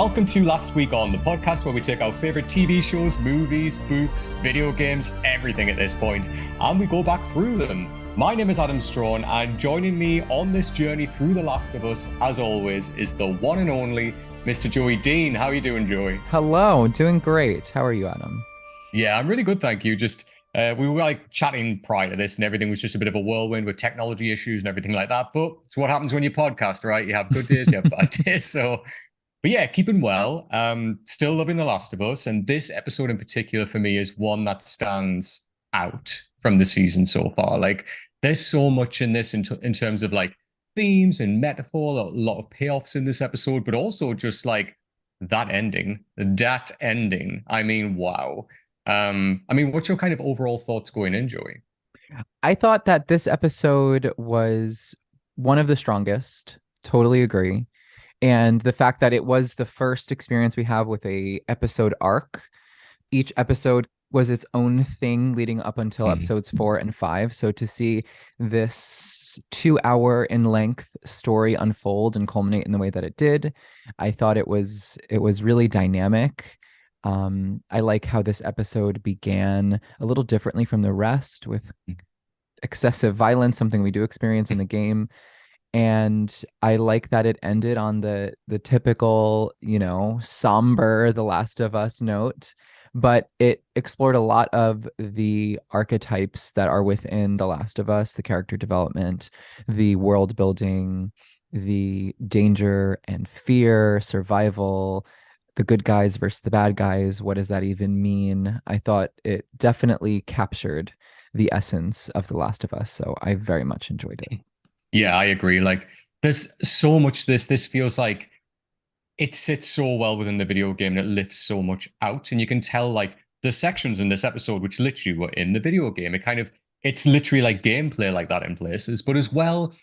welcome to Last Week On, the podcast where we take our favorite TV shows, movies, books, video games, everything at this point, and we go back through them. My name is Adam Strawn, and joining me on this journey through The Last of Us, as always, is the one and only Mr. Joey Dean. How are you doing, Joey? Hello, doing great. How are you, Adam? Yeah, I'm really good, thank you. We were like chatting prior to this, and everything was just a bit of a whirlwind with technology issues and everything like that. But it's what happens when you podcast, right? You have good days, you have bad days. But yeah, keeping well. Still loving The Last of Us, and this episode in particular for me is one that stands out from the season so far. Like, there's so much in this in terms of like themes and metaphor, a lot of payoffs in this episode, but also just like that ending. I mean, wow. What's your kind of overall thoughts going in, Joey? I thought that this episode was one of the strongest. Totally agree. And the fact that it was the first experience we have with a episode arc. Each episode was its own thing leading up until episodes 4 and 5. So to see this 2 hour in length story unfold and culminate in the way that it did, I thought it was really dynamic. I like how this episode began a little differently from the rest with excessive violence, something we do experience in the game. And I like that it ended on the typical, somber The Last of Us note, but it explored a lot of the archetypes that are within The Last of Us, the character development, the world building, the danger and fear, survival, the good guys versus the bad guys. What does that even mean? I thought it definitely captured the essence of The Last of Us, so I very much enjoyed it. Yeah, I agree. Like, there's so much this feels like it sits so well within the video game and it lifts so much out. And you can tell like the sections in this episode, which literally were in the video game, it's literally like gameplay like that in places. But as well,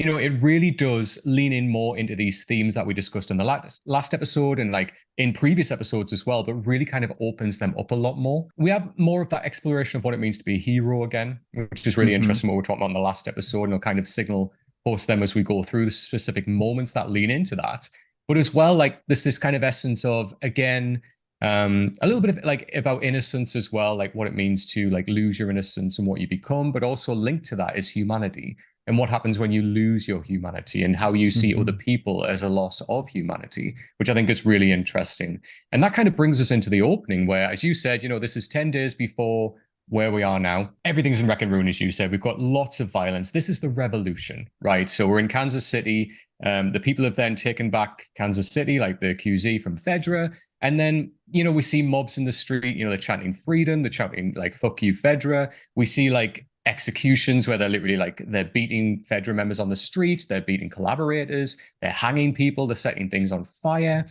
it really does lean in more into these themes that we discussed in the last episode and like in previous episodes as well, but really kind of opens them up a lot more. We have more of that exploration of what it means to be a hero again, which is really interesting what we're talking about in the last episode, and I'll kind of signal post them as we go through the specific moments that lean into that. But as well, like this kind of essence of, again, a little bit of like about innocence as well, like what it means to like lose your innocence and what you become, but also linked to that is humanity and what happens when you lose your humanity and how you see other people as a loss of humanity, which I think is really interesting. And that kind of brings us into the opening where, as you said, this is 10 days before where we are now. Everything's in wreck and ruin, as you said. We've got lots of violence. This is the revolution, right? So we're in Kansas City. The people have then taken back Kansas City, like the QZ from Fedra. And then, we see mobs in the street, they're chanting freedom, they're chanting like, fuck you, Fedra. We see like executions where they're literally like, they're beating Fedra members on the street, they're beating collaborators, they're hanging people, they're setting things on fire.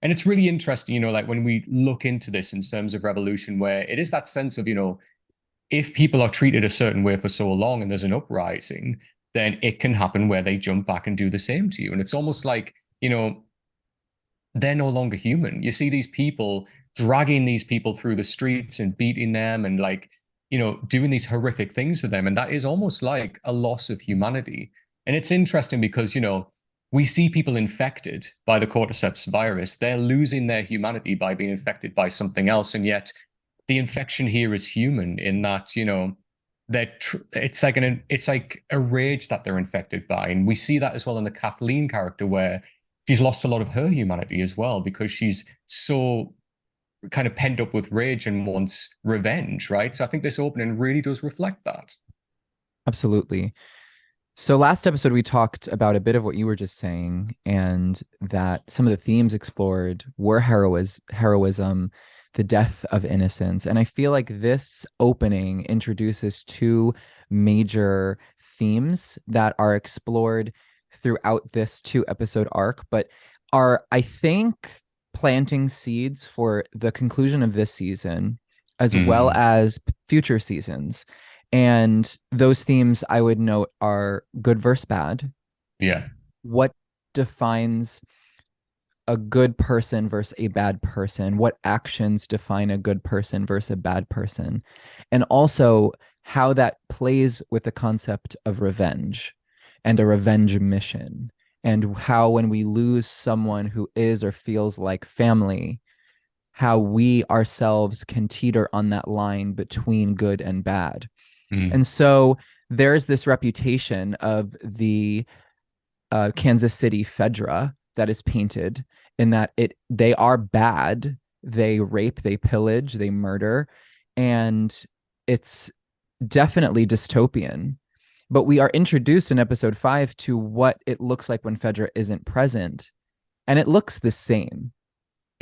And it's really interesting, like when we look into this in terms of revolution, where it is that sense of, if people are treated a certain way for so long and there's an uprising, then it can happen where they jump back and do the same to you. And it's almost like, they're no longer human. You see these people dragging these people through the streets and beating them and like, doing these horrific things to them. And that is almost like a loss of humanity. And it's interesting because, we see people infected by the cordyceps virus. They're losing their humanity by being infected by something else. And yet the infection here is human in that, it's like a rage that they're infected by. And we see that as well in the Kathleen character, where she's lost a lot of her humanity as well, because she's so kind of pent up with rage and wants revenge, right? So I think this opening really does reflect that. Absolutely. So last episode, we talked about a bit of what you were just saying, and that some of the themes explored were heroism, the death of innocence. And I feel like this opening introduces two major themes that are explored throughout this 2 episode arc, but are, I think, planting seeds for the conclusion of this season, as well as future seasons. And those themes I would note are good versus bad. Yeah. What defines a good person versus a bad person? What actions define a good person versus a bad person? And also how that plays with the concept of revenge and a revenge mission and how when we lose someone who is or feels like family, how we ourselves can teeter on that line between good and bad. Mm, And so there's this reputation of the Kansas City Fedra that is painted in that they are bad, they rape, they pillage, they murder, and it's definitely dystopian. But we are introduced in episode 5 to what it looks like when Fedra isn't present, and it looks the same.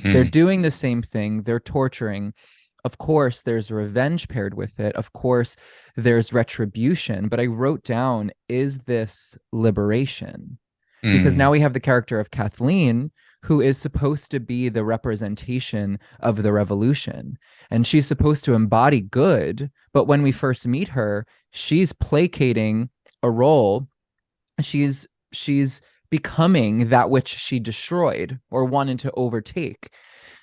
They're mm, doing the same thing, they're torturing. Of course, there's revenge paired with it. Of course, there's retribution. But I wrote down, is this liberation? Because now mm, we have the character of Kathleen, who is supposed to be the representation of the revolution. And she's supposed to embody good. But when we first meet her, she's placating a role. She's becoming that which she destroyed or wanted to overtake.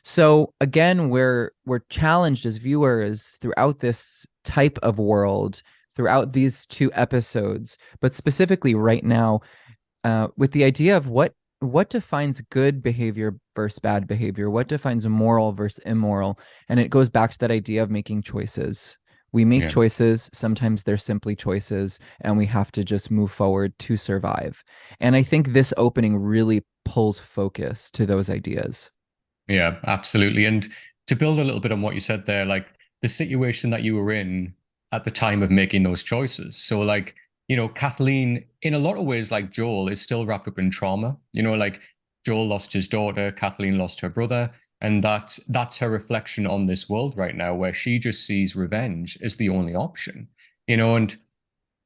So again, we're challenged as viewers throughout this type of world, throughout these two episodes, but specifically right now, with the idea of what defines good behavior versus bad behavior, what defines moral versus immoral, and it goes back to that idea of making choices. We make yeah. choices, sometimes they're simply choices, and we have to just move forward to survive. And I think this opening really pulls focus to those ideas. Yeah, absolutely. And to build a little bit on what you said there, like the situation that you were in at the time of making those choices. So, like, Kathleen, in a lot of ways, like Joel, is still wrapped up in trauma. Like Joel lost his daughter, Kathleen lost her brother, and that's her reflection on this world right now, where she just sees revenge as the only option. And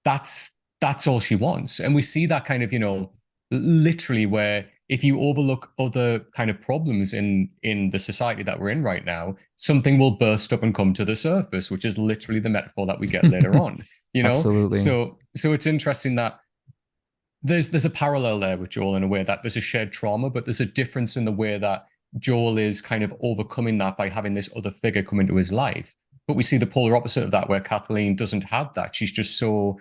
that's that's all she wants. And we see that kind of, literally where if you overlook other kind of problems in the society that we're in right now, something will burst up and come to the surface, which is literally the metaphor that we get later on. Absolutely. So it's interesting that there's a parallel there with Joel in a way that there's a shared trauma, but there's a difference in the way that Joel is kind of overcoming that by having this other figure come into his life. But we see the polar opposite of that, where Kathleen doesn't have that. She's just so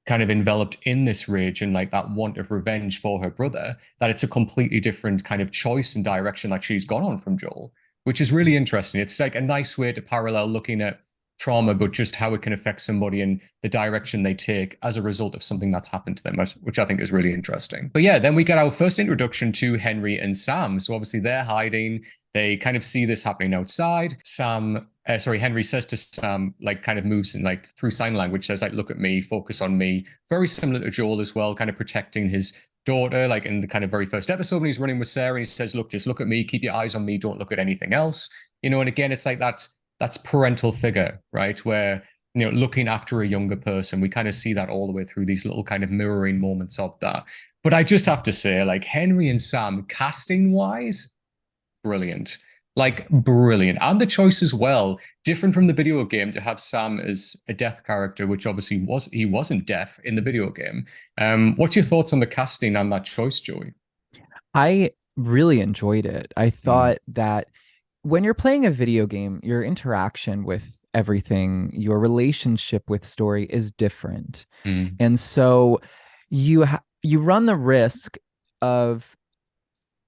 kind of enveloped in this rage and like that want of revenge for her brother that it's a completely different kind of choice and direction that she's gone on from Joel, which is really interesting. It's like a nice way to parallel looking at trauma, but just how it can affect somebody and the direction they take as a result of something that's happened to them, which I think is really interesting. But yeah, then we get our first introduction to Henry and Sam. So obviously they're hiding. They kind of see this happening outside. Henry says to Sam, like kind of moves in like through sign language, says like, look at me, focus on me. Very similar to Joel as well, kind of protecting his daughter, like in the kind of very first episode when he's running with Sarah, and he says, look, just look at me, keep your eyes on me, don't look at anything else. And again, it's like that's parental figure, right? Where, looking after a younger person, we kind of see that all the way through these little kind of mirroring moments of that. But I just have to say, like Henry and Sam, casting wise, brilliant. Like brilliant. And the choice as well, different from the video game to have Sam as a deaf character, which obviously he wasn't deaf in the video game. What's your thoughts on the casting and that choice, Joey? I really enjoyed it. I Mm, thought that when you're playing a video game, your interaction with everything, your relationship with story is different. mm, And so you run the risk of,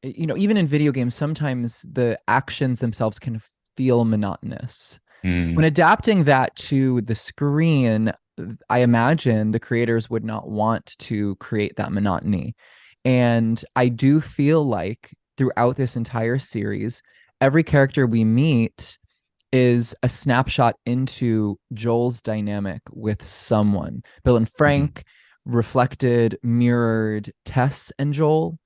even in video games, sometimes the actions themselves can feel monotonous. When mm, adapting that to the screen, I imagine the creators would not want to create that monotony. And I do feel like throughout this entire series, every character we meet is a snapshot into Joel's dynamic with someone. Bill and mm, Frank reflected, mirrored Tess and Joel.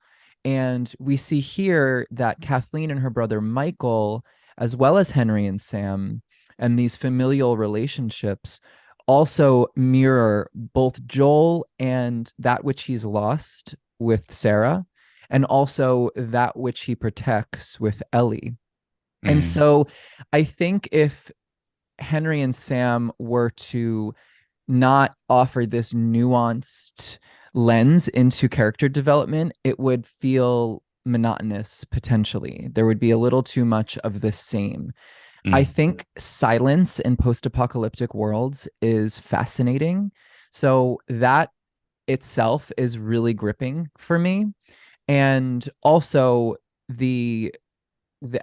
And we see here that Kathleen and her brother Michael, as well as Henry and Sam, and these familial relationships also mirror both Joel and that which he's lost with Sarah, and also that which he protects with Ellie. And mm, so I think if Henry and Sam were to not offer this nuanced lens into character development, it would feel monotonous potentially. There would be a little too much of the same. I mm, think silence in post apocalyptic worlds is fascinating. So that itself is really gripping for me. And also the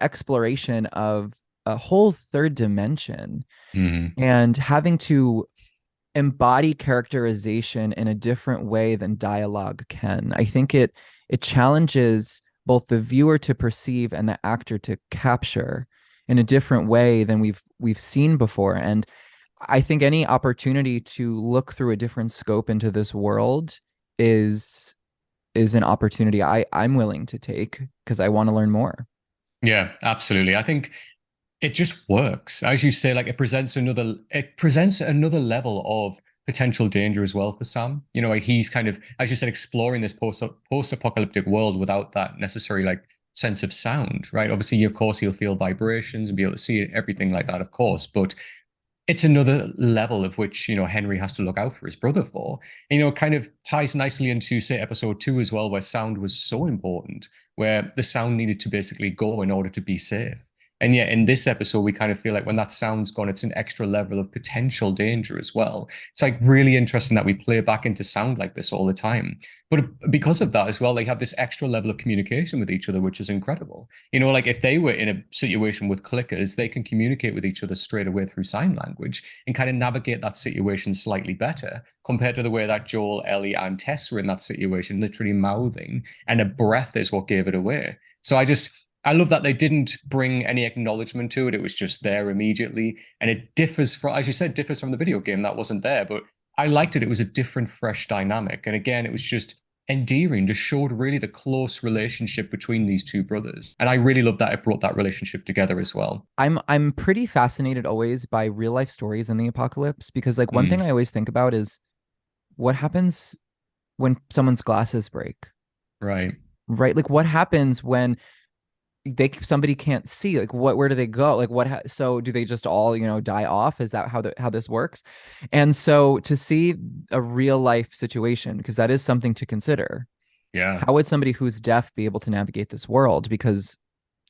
exploration of a whole third dimension Mhm. and having to embody characterization in a different way than dialogue can. I think it challenges both the viewer to perceive and the actor to capture in a different way than we've seen before. And I think any opportunity to look through a different scope into this world is an opportunity I'm willing to take because I want to learn more. Yeah, absolutely. I think it just works. As you say, like it presents another level of potential danger as well for Sam. You know, like he's kind of, as you said, exploring this post-apocalyptic world without that necessary like sense of sound, right? Obviously, of course, he'll feel vibrations and be able to see it, everything like that, of course. But it's another level of which, you know, Henry has to look out for his brother for. And, you know, kind of ties nicely into, say, episode 2 as well, where sound was so important, where the sound needed to basically go in order to be safe. And yet in this episode, we kind of feel like when that sound's gone, it's an extra level of potential danger as well. It's like really interesting that we play back into sound like this all the time. But because of that as well, they have this extra level of communication with each other, which is incredible. You know, like if they were in a situation with clickers, they can communicate with each other straight away through sign language and kind of navigate that situation slightly better compared to the way that Joel, Ellie, and Tess were in that situation, literally mouthing, and a breath is what gave it away. So I love that they didn't bring any acknowledgement to it. It was just there immediately. And it differs from, as you said, differs from the video game that wasn't there. But I liked it. It was a different, fresh dynamic. And again, it was just endearing, just showed really the close relationship between these two brothers. And I really love that it brought that relationship together as well. I'm pretty fascinated always by real life stories in the apocalypse because like one Mm, thing I always think about is what happens when someone's glasses break, right. right? Like what happens when somebody can't see? Like where do they go? Like so do they just all, die off? Is that how this works? And so to see a real life situation, because that is something to consider. Yeah. How would somebody who's deaf be able to navigate this world? Because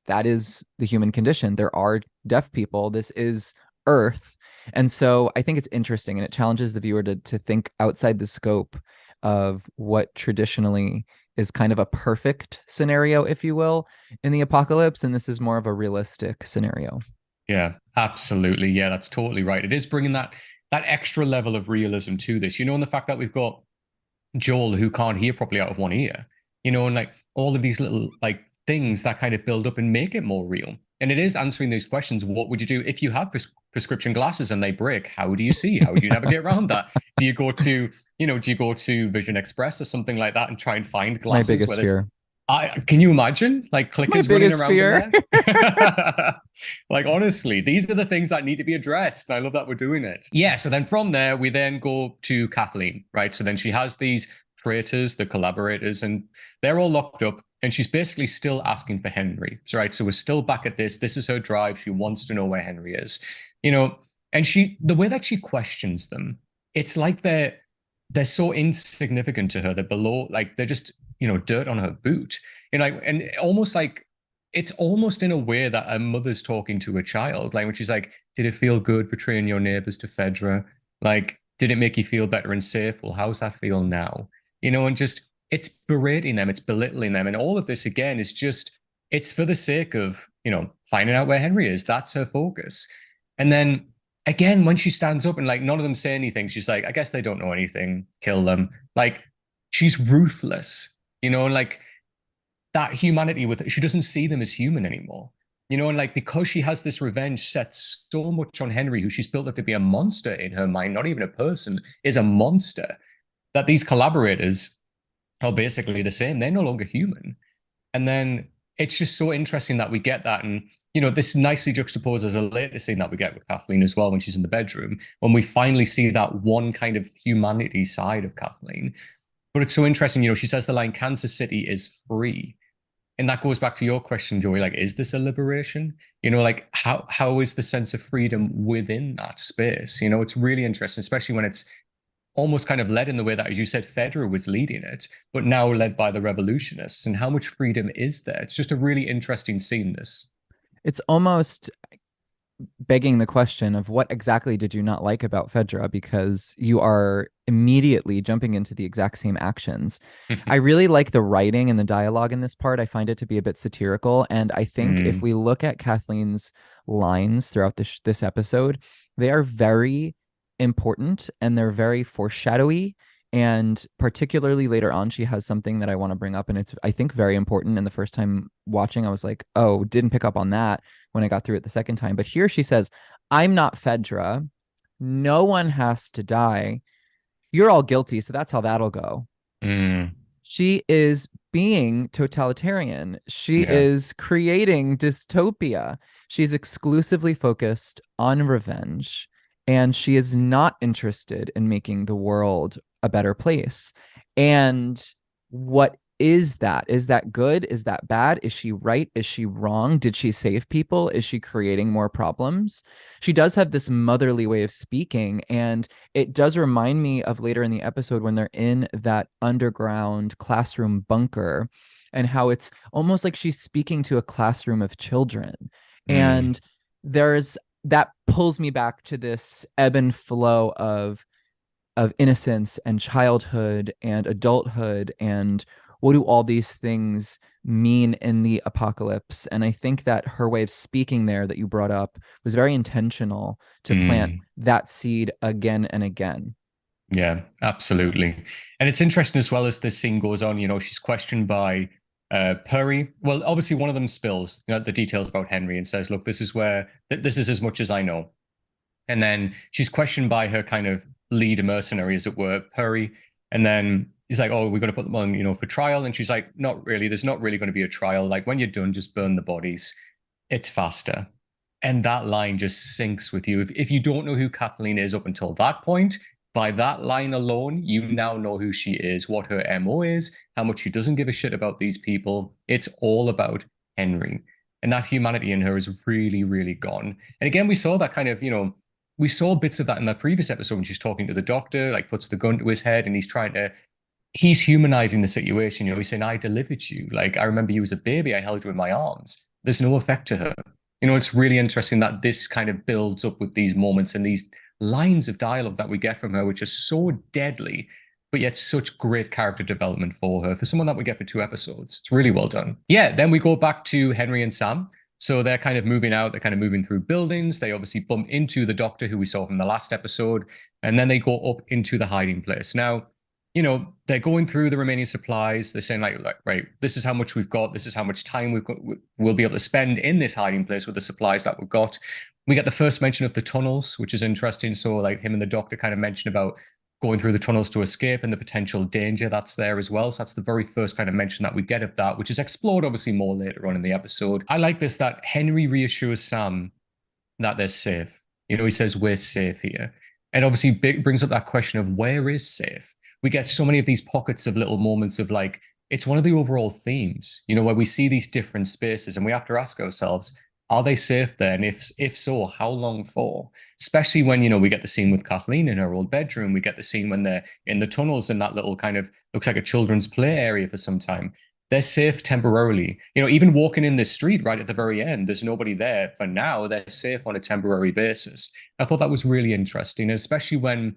that is the human condition. There are deaf people. This is Earth. And so I think it's interesting and it challenges the viewer to think outside the scope of what traditionally is kind of a perfect scenario, if you will, in the apocalypse. And this is more of a realistic scenario. Yeah, absolutely. Yeah, that's totally right. It is bringing that extra level of realism to this, you know, and the fact that we've got Joel who can't hear properly out of one ear, you know, and like all of these little like things that kind of build up and make it more real. And it is answering those questions. What would you do if you have prescription glasses and they break? How do you see? How do you navigate around that? Do you go to, do you go to Vision Express or something like that and try and find My glasses where biggest there's fear. can you imagine like My clickers running biggest around in fear. there? Like honestly, these are the things that need to be addressed. I love that we're doing it. Yeah, so then from there we then go to Kathleen, right? So then she has these traitors, the collaborators, and they're all locked up. And she's basically still asking for Henry. So, right. So we're still back at this. This is her drive. She wants to know where Henry is. You know, and the way that she questions them, it's like they're so insignificant to her. They're below, like they're just, dirt on her boot. And almost like it's almost in a way that a mother's talking to a child, like when she's like, "Did it feel good betraying your neighbors to Fedra? Like, did it make you feel better and safe? Well, how's that feel now?" And just it's berating them, it's belittling them, and all of this again is just it's for the sake of finding out where Henry is. That's her focus. And then again, when she stands up and like none of them say anything, she's like, I guess they don't know anything, kill them. Like she's ruthless, and like that humanity with it, she doesn't see them as human anymore. And like because she has this revenge set so much on Henry, who she's built up to be a monster in her mind, not even a person, is a monster, that these collaborators are basically the same. They're no longer human. And then it's just so interesting that we get that. And, this nicely juxtaposes a later scene that we get with Kathleen as well when she's in the bedroom, when we finally see that one kind of humanity side of Kathleen. But it's so interesting, she says the line, Kansas City is free. And that goes back to your question, Joey. Like, is this a liberation? Like how is the sense of freedom within that space? It's really interesting, especially when it's almost kind of led in the way that, as you said, Federer was leading it, but now led by the revolutionists. And how much freedom is there? It's just a really interesting scene, this. It's almost begging the question of what exactly did you not like about Fedra, because you are immediately jumping into the exact same actions. I really like the writing and the dialogue in this part. I find it to be a bit satirical, and I think if Mm, we look at Kathleen's lines throughout this episode, they are very important and they're very foreshadowy. And particularly later on, she has something that I want to bring up, and it's, I think, very important. And the first time watching, I was like, oh, didn't pick up on that when I got through it the second time. But here she says, I'm not Fedra. No one has to die. You're all guilty, so that's how that'll go. mm, She is being totalitarian. She yeah. is creating dystopia. She's exclusively focused on revenge, and she is not interested in making the world a better place. And what is that? Is that good? Is that bad? Is she right? Is she wrong? Did she save people? Is she creating more problems? She does have this motherly way of speaking, and it does remind me of later in the episode when they're in that underground classroom bunker, and how it's almost like she's speaking to a classroom of children. Mm, And there's that pulls me back to this ebb and flow of innocence and childhood and adulthood, and what do all these things mean in the apocalypse. And I think that her way of speaking there that you brought up was very intentional to plant mm. that seed again and again. Yeah, absolutely. And it's interesting as well as this scene goes on, she's questioned by Perry. Well, obviously one of them spills, the details about Henry and says, look, this is where this is as much as I know. And then she's questioned by her kind of lead mercenary, as it were, Perry. And then he's like, oh, we're going to put them on, for trial. And she's like, not really. There's not really going to be a trial. Like when you're done, just burn the bodies. It's faster. And that line just sinks with you. If you don't know who Kathleen is up until that point, by that line alone, you now know who she is, what her MO is, how much she doesn't give a shit about these people. It's all about Henry. And that humanity in her is really, really gone. And again, we saw that kind of, we saw bits of that in that previous episode when she's talking to the doctor, like puts the gun to his head and he's humanizing the situation. He's saying, I delivered you. Like, I remember you as a baby. I held you in my arms. There's no effect to her. It's really interesting that this kind of builds up with these moments and these lines of dialogue that we get from her, which are so deadly, but yet such great character development for her, for someone that we get for 2 episodes. It's really well done. Yeah, then we go back to Henry and Sam. So they're kind of moving out, they're kind of moving through buildings. They obviously bump into the doctor who we saw from the last episode, and then they go up into the hiding place. Now, they're going through the remaining supplies. They're saying like, right, this is how much we've got. This is how much time we'll be able to spend in this hiding place with the supplies that we've got. We get the first mention of the tunnels, which is interesting. So like him and the doctor kind of mention about going through the tunnels to escape and the potential danger that's there as well. So that's the very first kind of mention that we get of that, which is explored obviously more later on in the episode. I like this, that Henry reassures Sam that they're safe. He says, we're safe here. And obviously brings up that question of where is safe? We get so many of these pockets of little moments of like, it's one of the overall themes, where we see these different spaces and we have to ask ourselves, are they safe there? And if so, how long for? Especially when, we get the scene with Kathleen in her old bedroom. We get the scene when they're in the tunnels in that little kind of looks like a children's play area for some time. They're safe temporarily. Even walking in this street right at the very end, there's nobody there for now. They're safe on a temporary basis. I thought that was really interesting, especially when,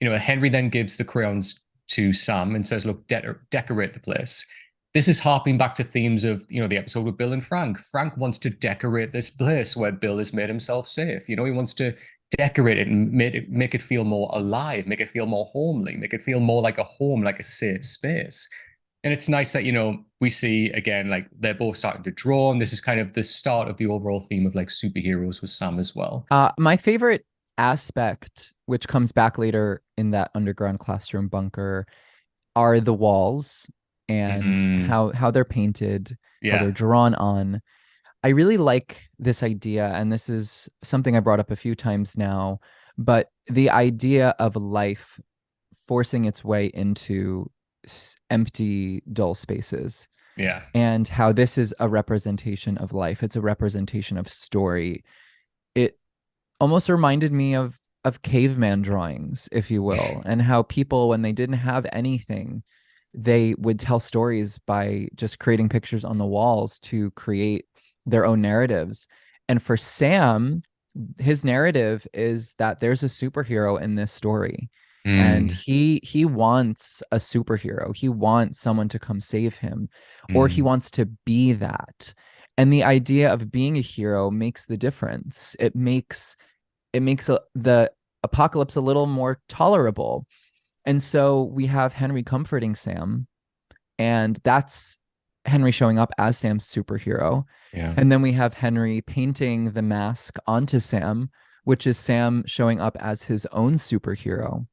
Henry then gives the crayons to Sam and says, look, decorate the place. This is harping back to themes of, the episode with Bill and Frank. Frank wants to decorate this place where Bill has made himself safe. He wants to decorate it and make it feel more alive, make it feel more homely, make it feel more like a home, like a safe space. And it's nice that, we see again, like they're both starting to draw. And this is kind of the start of the overall theme of like superheroes with Sam as well. My favorite aspect, which comes back later in that underground classroom bunker, are the walls and Mm, how they're painted, how they're yeah. drawn on. I really like this idea, and this is something I brought up a few times now, but the idea of life forcing its way into empty, dull spaces, Yeah. and how this is a representation of life. It's a representation of story. It almost reminded me of caveman drawings, if you will, and how people, when they didn't have anything, they would tell stories by just creating pictures on the walls to create their own narratives. And for Sam, his narrative is that there's a superhero in this story, and Mm, he wants a superhero. He wants someone to come save him, or he mm, wants to be that. And the idea of being a hero makes the difference. It makes the apocalypse a little more tolerable. And so we have Henry comforting Sam, and that's Henry showing up as Sam's superhero. yeah. And then we have Henry painting the mask onto Sam, which is Sam showing up as his own superhero.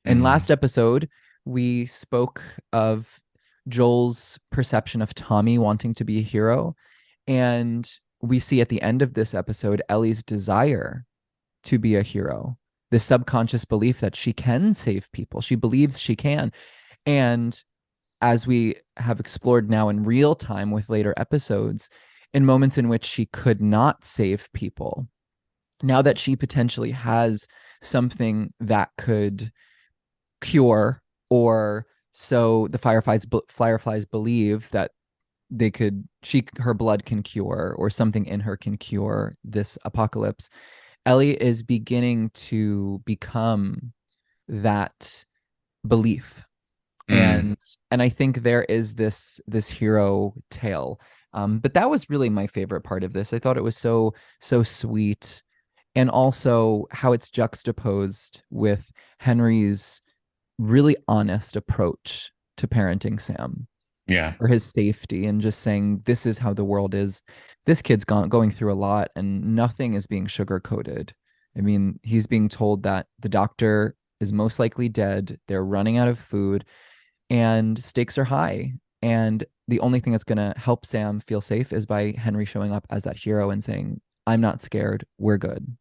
In Mm, last episode, we spoke of Joel's perception of Tommy wanting to be a hero. And we see at the end of this episode Ellie's desire to be a hero, the subconscious belief that she can save people. She believes she can. And as we have explored now in real time with later episodes, in moments in which she could not save people, now that she potentially has something that could cure, or so the fireflies believe that they could, she her blood can cure, or something in her can cure this apocalypse. Ellie is beginning to become that belief. mm. And I think there is this hero tale. But that was really my favorite part of this. I thought it was so sweet, and also how it's juxtaposed with Henry's really honest approach to parenting Sam Yeah. for his safety, and just saying this is how the world is. This kid's going through a lot, and nothing is being sugar coated. I mean, he's being told that the doctor is most likely dead. They're running out of food, and stakes are high. And the only thing that's going to help Sam feel safe is by Henry showing up as that hero and saying, I'm not scared. We're good.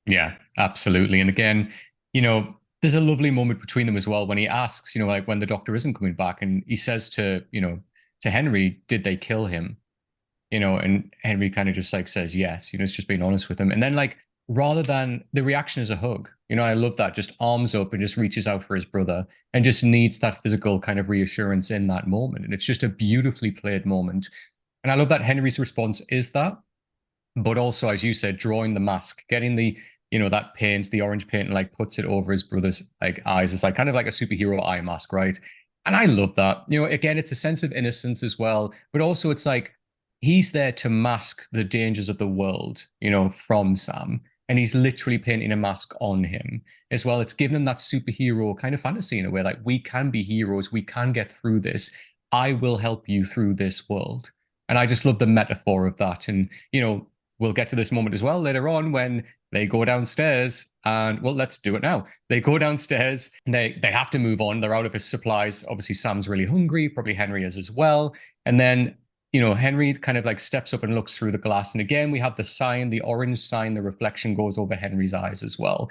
Yeah, absolutely. And again, there's a lovely moment between them as well when he asks, like when the doctor isn't coming back and he says to Henry, did they kill him? And Henry kind of just like says yes, it's just being honest with him. And then like rather than the reaction is a hug, I love that, just arms up and just reaches out for his brother and just needs that physical kind of reassurance in that moment. And it's just a beautifully played moment. And I love that Henry's response is that, but also, as you said, drawing the mask, getting that paint, the orange paint, and like puts it over his brother's like eyes. It's like kind of like a superhero eye mask, right? And I love that. Again, it's a sense of innocence as well, but also it's like he's there to mask the dangers of the world, from Sam. And he's literally painting a mask on him as well. It's given him that superhero kind of fantasy in a way, like we can be heroes, we can get through this. I will help you through this world. And I just love the metaphor of that. And, we'll get to this moment as well later on when they go downstairs and, well, let's do it now. They go downstairs and they have to move on. They're out of his supplies. Obviously, Sam's really hungry. Probably Henry is as well. And then, Henry kind of like steps up and looks through the glass. And again, we have the sign, the orange sign, the reflection goes over Henry's eyes as well.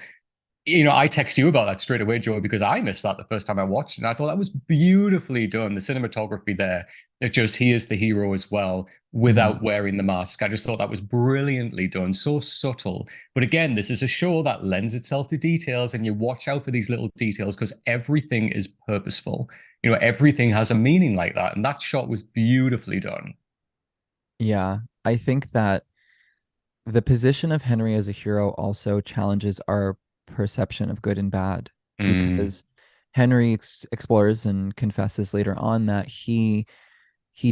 I text you about that straight away, Joey, because I missed that the first time I watched it. And I thought that was beautifully done. The cinematography there, he is the hero as well Mm-hmm. without wearing the mask. I just thought that was brilliantly done, so subtle. But again, this is a show that lends itself to details, and you watch out for these little details because everything is purposeful. Everything has a meaning like that. And that shot was beautifully done. Yeah, I think that the position of Henry as a hero also challenges our perception of good and bad, Mm, because Henry explores and confesses later on that he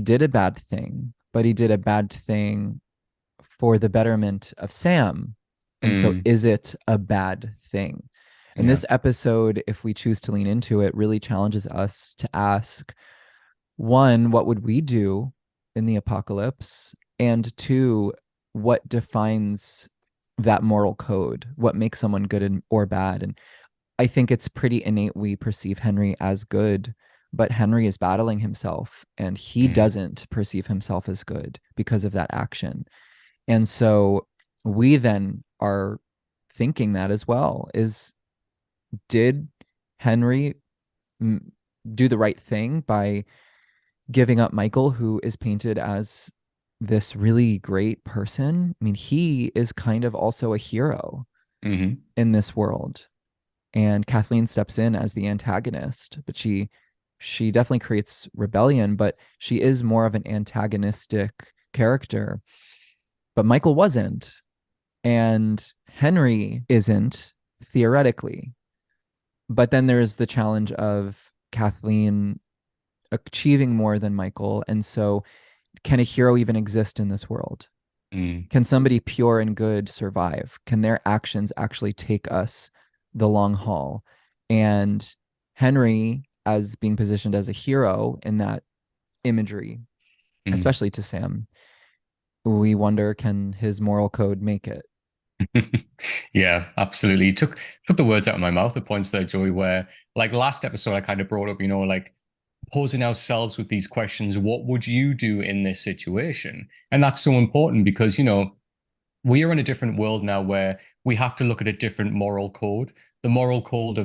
did a bad thing, but he did a bad thing for the betterment of Sam. And so mm, is it a bad thing? And yeah. this episode, if we choose to lean into it, really challenges us to ask, one, what would we do in the apocalypse? And two, what defines that moral code? What makes someone good or bad? And I think it's pretty innate we perceive Henry as good, but Henry is battling himself, and he Mm, doesn't perceive himself as good because of that action. And so we then are thinking that as well, is, did Henry do the right thing by giving up Michael, who is painted as this really great person? I mean, he is kind of also a hero mm, in this world. And Kathleen steps in as the antagonist, but she definitely creates rebellion, but she is more of an antagonistic character. But Michael wasn't. And Henry isn't, theoretically. But then there's the challenge of Kathleen achieving more than Michael. And so, can a hero even exist in this world? Mm, Can somebody pure and good survive? Can their actions actually take us the long haul? And Henry, as being positioned as a hero in that imagery, mm. especially to Sam, we wonder, can his moral code make it? Yeah, absolutely. You took the words out of my mouth at points there, Joey, where like last episode I kind of brought up, like posing ourselves with these questions, what would you do in this situation? And that's so important because, we are in a different world now where we have to look at a different moral code. The moral code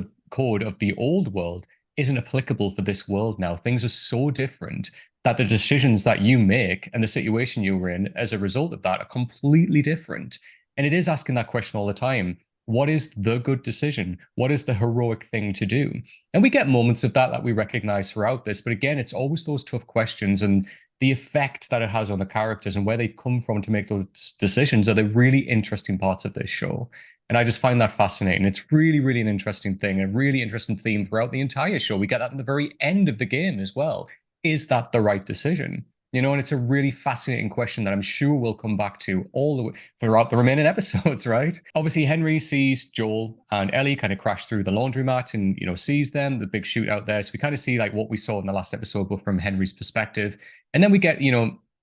of the old world isn't applicable for this world now. Things are so different that the decisions that you make and the situation you're in as a result of that are completely different. And it is asking that question all the time. What is the good decision? What is the heroic thing to do? And we get moments of that we recognize throughout this. But again, it's always those tough questions. And the effect that it has on the characters and where they've come from to make those decisions are the really interesting parts of this show. And I just find that fascinating. It's really, really an interesting thing, a really interesting theme throughout the entire show. We get that in the very end of the game as well. Is that the right decision? And it's a really fascinating question that I'm sure we'll come back to all the way throughout the remaining episodes, right? Obviously, Henry sees Joel and Ellie kind of crash through the laundromat and, sees them, the big shootout there. So we kind of see like what we saw in the last episode, but from Henry's perspective. And then we get,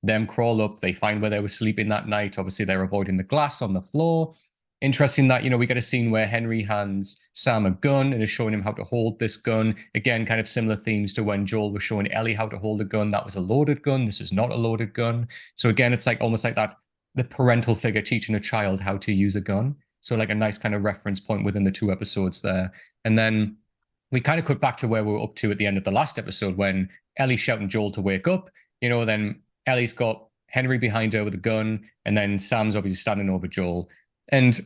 them crawl up, they find where they were sleeping that night. Obviously, they're avoiding the glass on the floor. Interesting that, we get a scene where Henry hands Sam a gun and is showing him how to hold this gun. Again, kind of similar themes to when Joel was showing Ellie how to hold a gun. That was a loaded gun. This is not a loaded gun. So again, it's like almost like that, the parental figure teaching a child how to use a gun. So like a nice kind of reference point within the two episodes there. And then we kind of cut back to where we were up to at the end of the last episode when Ellie's shouting Joel to wake up. Then Ellie's got Henry behind her with a gun, and then Sam's obviously standing over Joel. And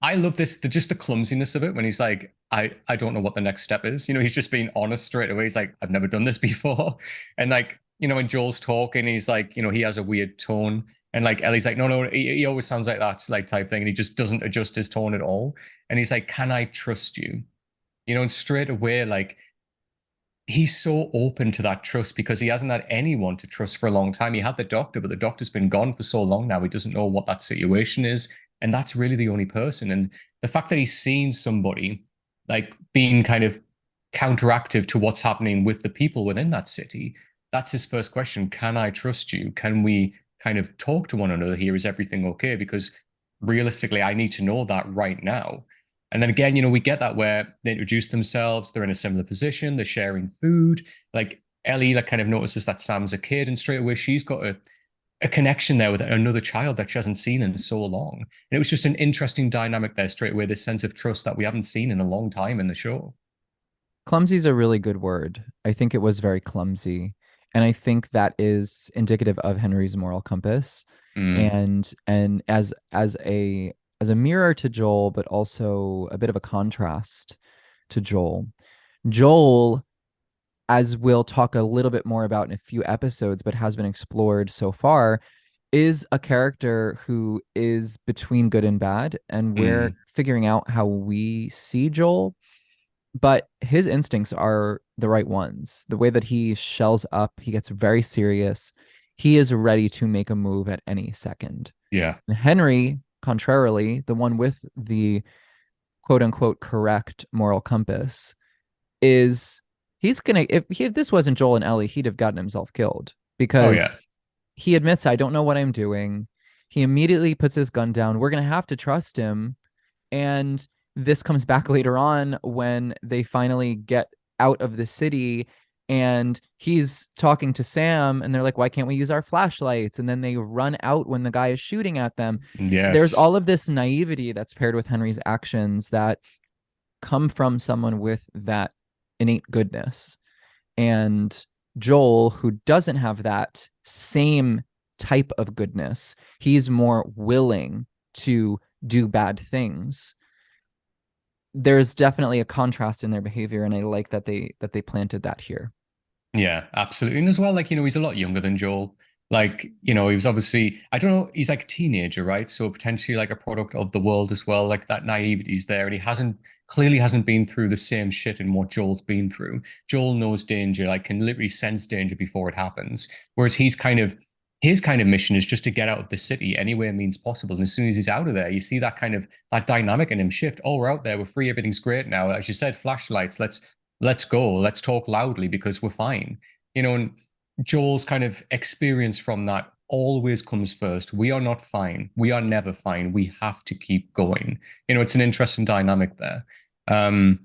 I love this, just the clumsiness of it when he's like, I don't know what the next step is. He's just being honest straight away. He's like, I've never done this before. And like, when Joel's talking, he's like, he has a weird tone. And like Ellie's like, no, he always sounds like that, like type thing. And he just doesn't adjust his tone at all. And he's like, can I trust you? And straight away, like, he's so open to that trust because he hasn't had anyone to trust for a long time. He had the doctor, but the doctor's been gone for so long now. He doesn't know what that situation is. And that's really the only person. And the fact that he's seen somebody like being kind of counteractive to what's happening with the people within that city, that's his first question. Can I trust you? Can we kind of talk to one another here? Is everything okay? Because realistically, I need to know that right now. And then again, we get that where they introduce themselves, they're in a similar position, they're sharing food. Like Ellie, like kind of notices that Sam's a kid, and straight away she's got a connection there with another child that she hasn't seen in so long. And it was just an interesting dynamic there straight away, this sense of trust that we haven't seen in a long time in the show. Clumsy is a really good word. I think it was very clumsy. And I think that is indicative of Henry's moral compass. Mm, And as a mirror to Joel, but also a bit of a contrast to Joel. Joel, as we'll talk a little bit more about in a few episodes, but has been explored so far, is a character who is between good and bad. And we're mm, figuring out how we see Joel, but his instincts are the right ones. The way that he shells up, he gets very serious. He is ready to make a move at any second. yeah. And Henry, contrarily, the one with the quote unquote correct moral compass, is he's gonna, if this wasn't Joel and Ellie, he'd have gotten himself killed Oh, because yeah. he admits, I don't know what I'm doing. He immediately puts his gun down. We're gonna have to trust him. And this comes back later on when they finally get out of the city and he's talking to Sam and they're like, why can't we use our flashlights? And then they run out when the guy is shooting at them. There's Yes. all of this naivety that's paired with Henry's actions that come from someone with that innate goodness. And Joel, who doesn't have that same type of goodness, he's more willing to do bad things. There's definitely a contrast in their behavior, and I like that they planted that here. Yeah, absolutely. And as well, like, he's a lot younger than Joel. Like, you know, he was obviously, I don't know, he's like a teenager, right? So potentially like a product of the world as well. Like that naivety is there. And he clearly hasn't been through the same shit in what Joel's been through. Joel knows danger, like can literally sense danger before it happens. Whereas his kind of mission is just to get out of the city any way means possible. And as soon as he's out of there, you see that kind of, that dynamic in him shift. Oh, we're out there, we're free, everything's great now. As you said, flashlights, let's go, let's talk loudly because we're fine. You know, and Joel's kind of experience from that always comes first. We are not fine. We are never fine. We have to keep going. You know, it's an interesting dynamic there. But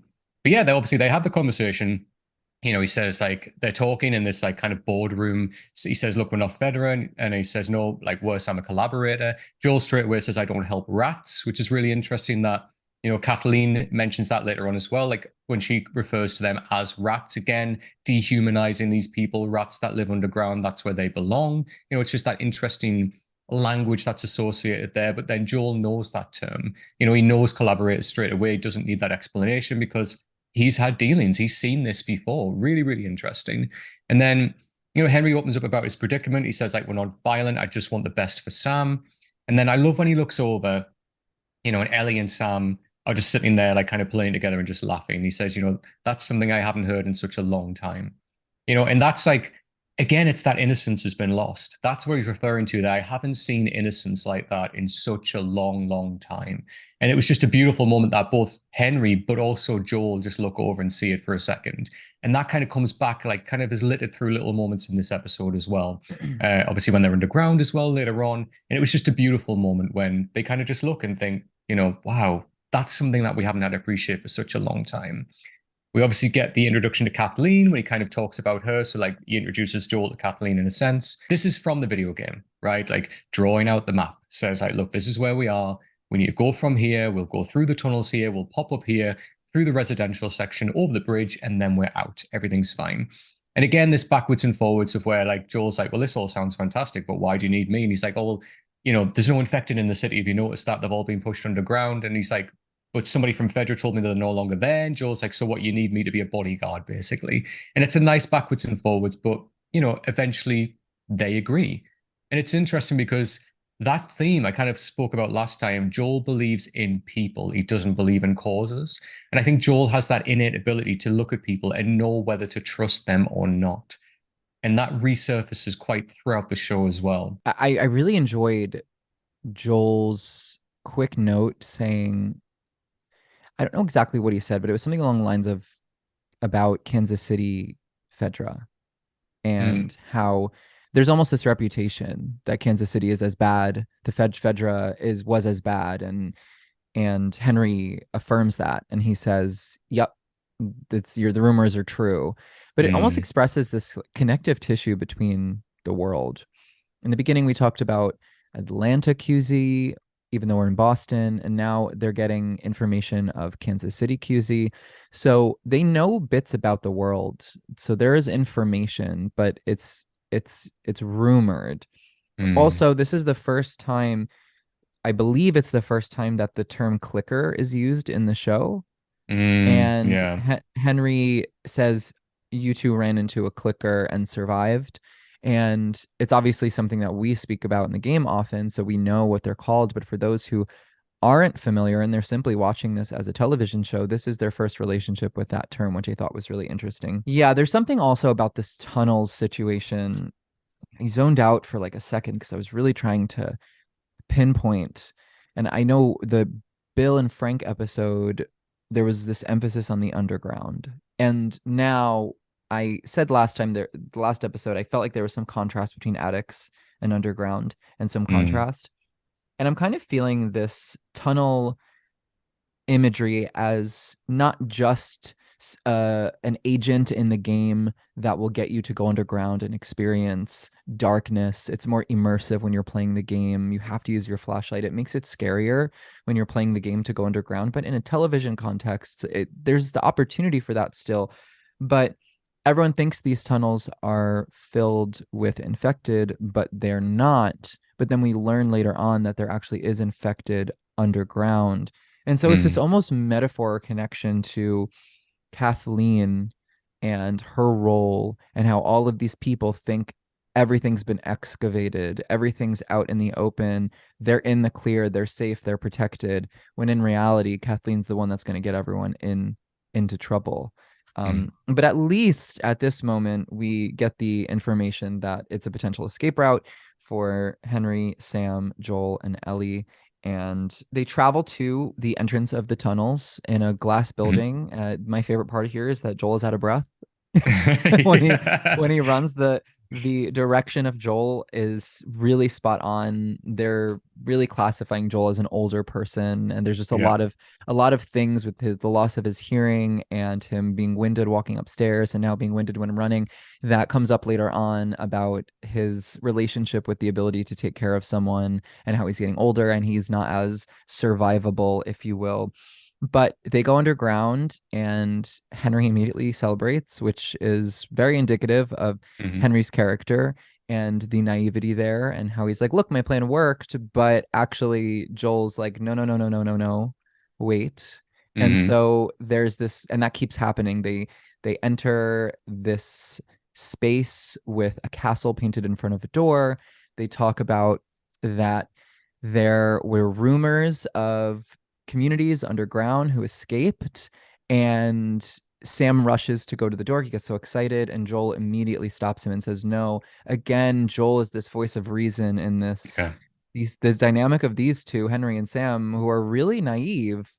yeah, they have the conversation. You know, he says like they're talking in this like kind of boardroom. So he says, "Look, we're not veteran," and he says, "No, like worse, I'm a collaborator." Joel straight away says, "I don't help rats," which is really interesting. That you know, Kathleen mentions that later on as well. Like when she refers to them as rats again, dehumanizing these people, rats that live underground, that's where they belong. You know, it's just that interesting language that's associated there. But then Joel knows that term. You know, he knows collaborators straight away. He doesn't need that explanation because he's had dealings. He's seen this before. Really, really interesting. And then, you know, Henry opens up about his predicament. He says, like, we're not violent. I just want the best for Sam. And then I love when he looks over, you know, and Ellie and Sam are just sitting there, like kind of playing together and just laughing. He says, you know, that's something I haven't heard in such a long time. You know, and that's like, again, it's that innocence has been lost. That's what he's referring to, that I haven't seen innocence like that in such a long, long time. And it was just a beautiful moment that both Henry, but also Joel just look over and see it for a second. And that kind of comes back, like kind of is littered through little moments in this episode as well. Obviously, when they're underground as well later on. And it was just a beautiful moment when they kind of just look and think, you know, wow, that's something that we haven't had to appreciate for such a long time. We obviously get the introduction to Kathleen when he kind of talks about her. So, like, he introduces Joel to Kathleen in a sense. This is from the video game, right? Like, drawing out the map says, like, look, this is where we are. We need to go from here. We'll go through the tunnels here. We'll pop up here, through the residential section, over the bridge, and then we're out. Everything's fine. And again, this backwards and forwards of where, like, Joel's like, well, this all sounds fantastic, but why do you need me? And he's like, oh, well, you know, there's no infected in the city. Have you noticed that? They've all been pushed underground. And he's like, but somebody from Fedra told me they're no longer there. And Joel's like, so what, you need me to be a bodyguard, basically. And it's a nice backwards and forwards, but, you know, eventually they agree. And it's interesting because that theme I kind of spoke about last time, Joel believes in people. He doesn't believe in causes. And I think Joel has that innate ability to look at people and know whether to trust them or not. And that resurfaces quite throughout the show as well. I really enjoyed Joel's quick note saying, I don't know exactly what he said, but it was something along the lines of about Kansas City Fedra and how there's almost this reputation that Kansas City is as bad, the Fedra was as bad, and Henry affirms that, and he says, "Yep, the rumors are true," but it almost expresses this connective tissue between the world. In the beginning, we talked about Atlanta QZ, even though we're in Boston, and now they're getting information of Kansas City QZ. So they know bits about the world. So there is information, but it's rumored. Also, this is the first time, I believe it's the first time that the term clicker is used in the show. And Yeah. Henry says you two ran into a clicker and survived. And it's obviously something that we speak about in the game often, so we know what they're called. But for those who aren't familiar and they're simply watching this as a television show, this is their first relationship with that term, which I thought was really interesting. Yeah, there's something also about this tunnels situation. I zoned out for like a second because I was really trying to pinpoint. And I know the Bill and Frank episode, there was this emphasis on the underground. And now I said last time there, the last episode, I felt like there was some contrast between attics and underground and some contrast. And I'm kind of feeling this tunnel imagery as not just an agent in the game that will get you to go underground and experience darkness. It's more immersive when you're playing the game. You have to use your flashlight. It makes it scarier when you're playing the game to go underground. But in a television context, there's the opportunity for that still. But everyone thinks these tunnels are filled with infected, but they're not. But then we learn later on that there actually is infected underground. And so it's this almost metaphor connection to Kathleen and her role and how all of these people think everything's been excavated, everything's out in the open, they're in the clear, they're safe, they're protected, when in reality Kathleen's the one that's going to get everyone into trouble. But at least at this moment we get the information that it's a potential escape route for Henry, Sam, Joel, and Ellie. And they travel to the entrance of the tunnels in a glass building. My favorite part here is that Joel is out of breath when he Yeah. when he runs. The direction of Joel is really spot on. They're really classifying Joel as an older person, and there's just Yeah. a lot of things with the loss of his hearing and him being winded walking upstairs and now being winded when running, that comes up later on about his relationship with the ability to take care of someone and how he's getting older and he's not as survivable, if you will. But they go underground and Henry immediately celebrates, which is very indicative of Hmm. Henry's character and the naivety there and how he's like, look, my plan worked. But actually, Joel's like, no, no, no, no, no, no, no, wait. And Hmm. so there's this, and that keeps happening. They enter this space with a castle painted in front of a door. They talk about that there were rumors of communities underground who escaped, and Sam rushes to go to the door. He gets so excited, and Joel immediately stops him and says, "No." Again, Joel is this voice of reason in Yeah. this dynamic of these two, Henry and Sam, who are really naive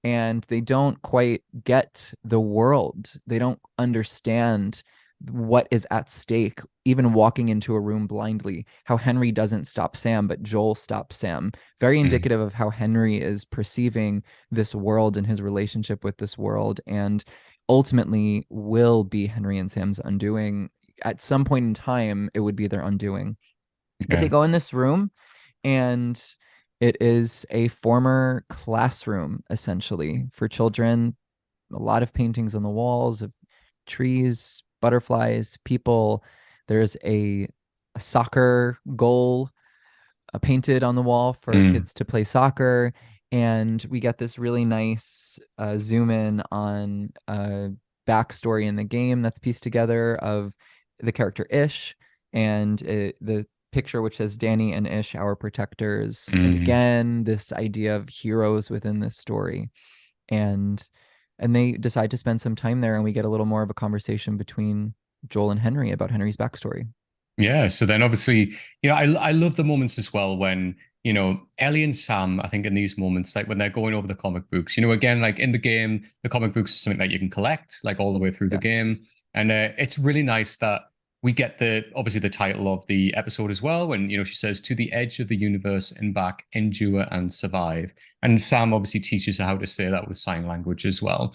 and they don't quite get the world. They don't understand what is at stake, even walking into a room blindly. How Henry doesn't stop Sam, but Joel stops Sam. Very Mm. indicative of how Henry is perceiving this world and his relationship with this world, and ultimately will be Henry and Sam's undoing. At some point in time, it would be their undoing. But they Yeah. go in this room, and it is a former classroom, essentially, for children. A lot of paintings on the walls of trees, butterflies, people. There's a soccer goal painted on the wall for Mm. kids to play soccer. And we get this really nice zoom in on a backstory in the game that's pieced together of the character Ish and the picture which says Danny and Ish, our protectors. Mm. Again, this idea of heroes within this story. And they decide to spend some time there, and we get a little more of a conversation between Joel and Henry about Henry's backstory. Yeah. So then obviously, I love the moments as well when, Ellie and Sam, I think in these moments, like when they're going over the comic books, again, like in the game, the comic books are something that you can collect like all the way through the game. Yes. And it's really nice that we get obviously the title of the episode as well. When, she says, to the edge of the universe and back, endure and survive. And Sam obviously teaches her how to say that with sign language as well.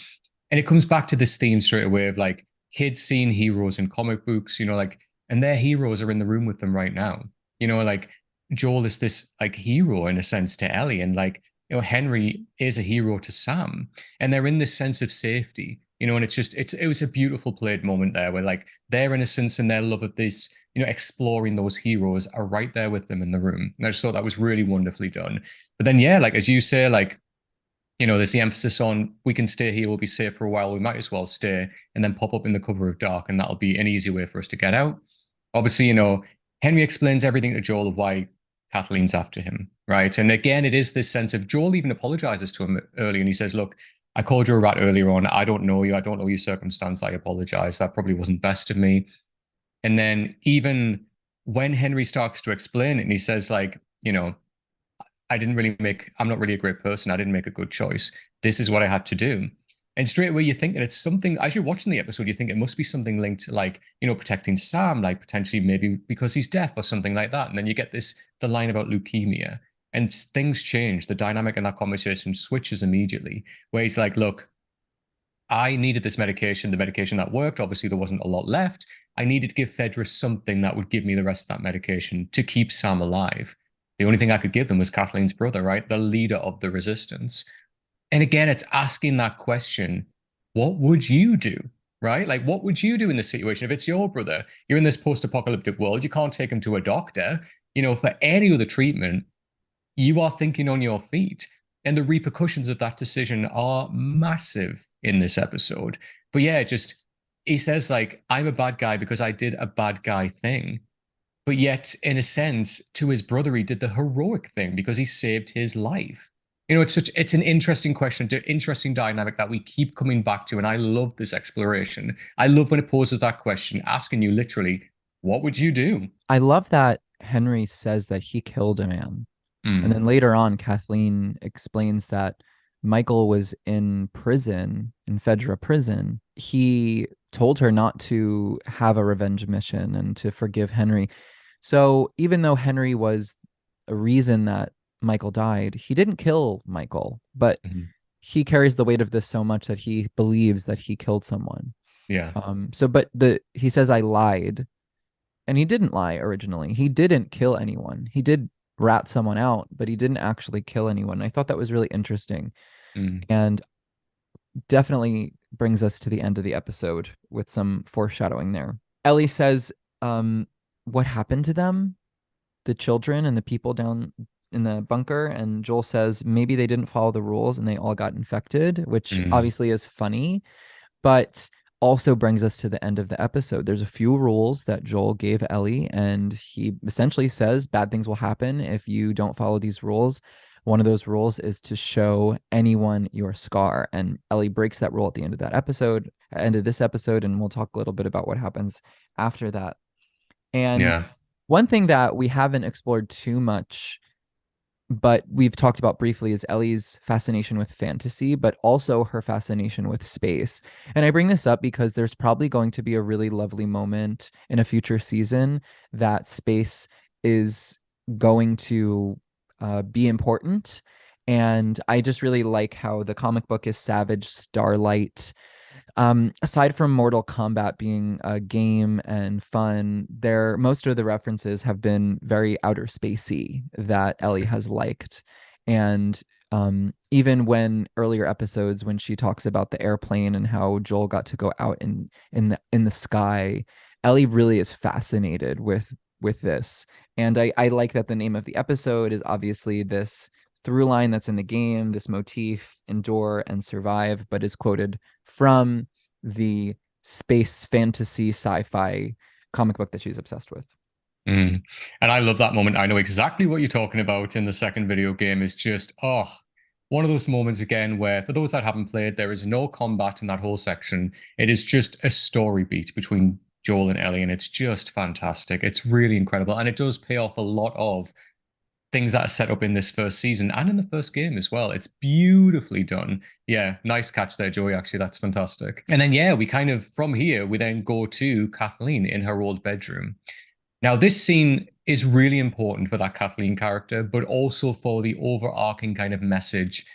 And it comes back to this theme straight away of like kids seeing heroes in comic books, like, and their heroes are in the room with them right now. Like Joel is this like hero in a sense to Ellie, and like Henry is a hero to Sam, and they're in this sense of safety. And it was a beautiful played moment there where like their innocence and their love of this, exploring those heroes are right there with them in the room. And I just thought that was really wonderfully done. But then yeah, like as you say, like there's the emphasis on we can stay here, we'll be safe for a while, we might as well stay, and then pop up in the cover of Dark, and that'll be an easy way for us to get out. Obviously, Henry explains everything to Joel of why Kathleen's after him, right? And again, it is this sense of Joel even apologizes to him early, and he says, "Look, I called you a rat earlier on. I don't know you. I don't know your circumstance. I apologize. That probably wasn't best of me." And then even when Henry starts to explain it, and he says, like, I'm not really a great person. I didn't make a good choice. This is what I had to do. And straight away, you think that it's something, as you're watching the episode, you think it must be something linked to like, protecting Sam, like potentially maybe because he's deaf or something like that. And then you get the line about leukemia, and things change. The dynamic in that conversation switches immediately, where he's like, look, I needed this medication, the medication that worked. Obviously, there wasn't a lot left. I needed to give Fedra something that would give me the rest of that medication to keep Sam alive. The only thing I could give them was Kathleen's brother, right? The leader of the resistance. And again, it's asking that question, what would you do? Right? Like, what would you do in this situation? If it's your brother, you're in this post apocalyptic world, you can't take him to a doctor. For any other treatment, you are thinking on your feet. And the repercussions of that decision are massive in this episode. But yeah, just he says, like, I'm a bad guy because I did a bad guy thing. but yet, in a sense, to his brother, he did the heroic thing because he saved his life. It's an interesting question, interesting dynamic that we keep coming back to, and I love this exploration. I love when it poses that question, asking you literally, what would you do? I love that Henry says that he killed a man. And Mm, then later on, Kathleen explains that Michael was in prison, in Fedra prison. He told her not to have a revenge mission and to forgive Henry. So even though Henry was a reason that Michael died, he didn't kill Michael, but mhm. he carries the weight of this so much that he believes that he killed someone. Yeah, But he says I lied, and he didn't lie originally. He didn't kill anyone. He did rat someone out, but he didn't actually kill anyone. I thought that was really interesting mm, and definitely brings us to the end of the episode with some foreshadowing there. Ellie says, what happened to them? The children and the people down in the bunker. And Joel says maybe they didn't follow the rules and they all got infected, which mm, obviously is funny, but also brings us to the end of the episode. There's a few rules that Joel gave Ellie, and he essentially says bad things will happen if you don't follow these rules. One of those rules is to show anyone your scar. And Ellie breaks that rule at the end of that episode, end of this episode, and we'll talk a little bit about what happens after that. And yeah, one thing that we haven't explored too much, but we've talked about briefly, is Ellie's fascination with fantasy, but also her fascination with space. And I bring this up because there's probably going to be a really lovely moment in a future season that space is going to be important. And I just really like how the comic book is Savage Starlight. Aside from Mortal Kombat being a game and fun, there most of the references have been very outer spacey that Ellie has liked. And even when earlier episodes when she talks about the airplane and how Joel got to go out in the sky, Ellie really is fascinated with this. And I like that the name of the episode is obviously this through line that's in the game, this motif, endure and survive, but is quoted from the space fantasy sci-fi comic book that she's obsessed with. mm. And I love that moment. I know exactly what you're talking about in the second video game. Is just, one of those moments again where, for those that haven't played, there is no combat in that whole section. It is just a story beat between Joel and Ellie, and it's just fantastic. It's really incredible. And it does pay off a lot of things that are set up in this first season and in the first game as well. It's beautifully done. Yeah, nice catch there, Joey. Actually, that's fantastic. And then, yeah, we kind of, from here, we then go to Kathleen in her old bedroom. Now, this scene is really important for that Kathleen character, but also for the overarching kind of message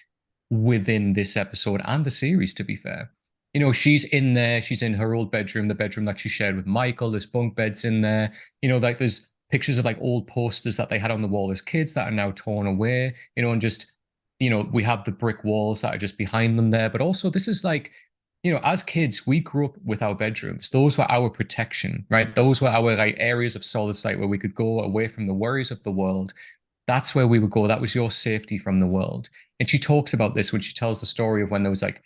within this episode and the series, to be fair. She's in there, she's in her old bedroom, the bedroom that she shared with Michael. There's bunk beds in there. Like there's pictures of like old posters that they had on the wall as kids that are now torn away, and just, we have the brick walls that are just behind them there. But also, this is like, as kids, we grew up with our bedrooms. Those were our protection, right? Those were our like areas of solid state where we could go away from the worries of the world. That's where we would go. That was your safety from the world. And she talks about this when she tells the story of when there was like,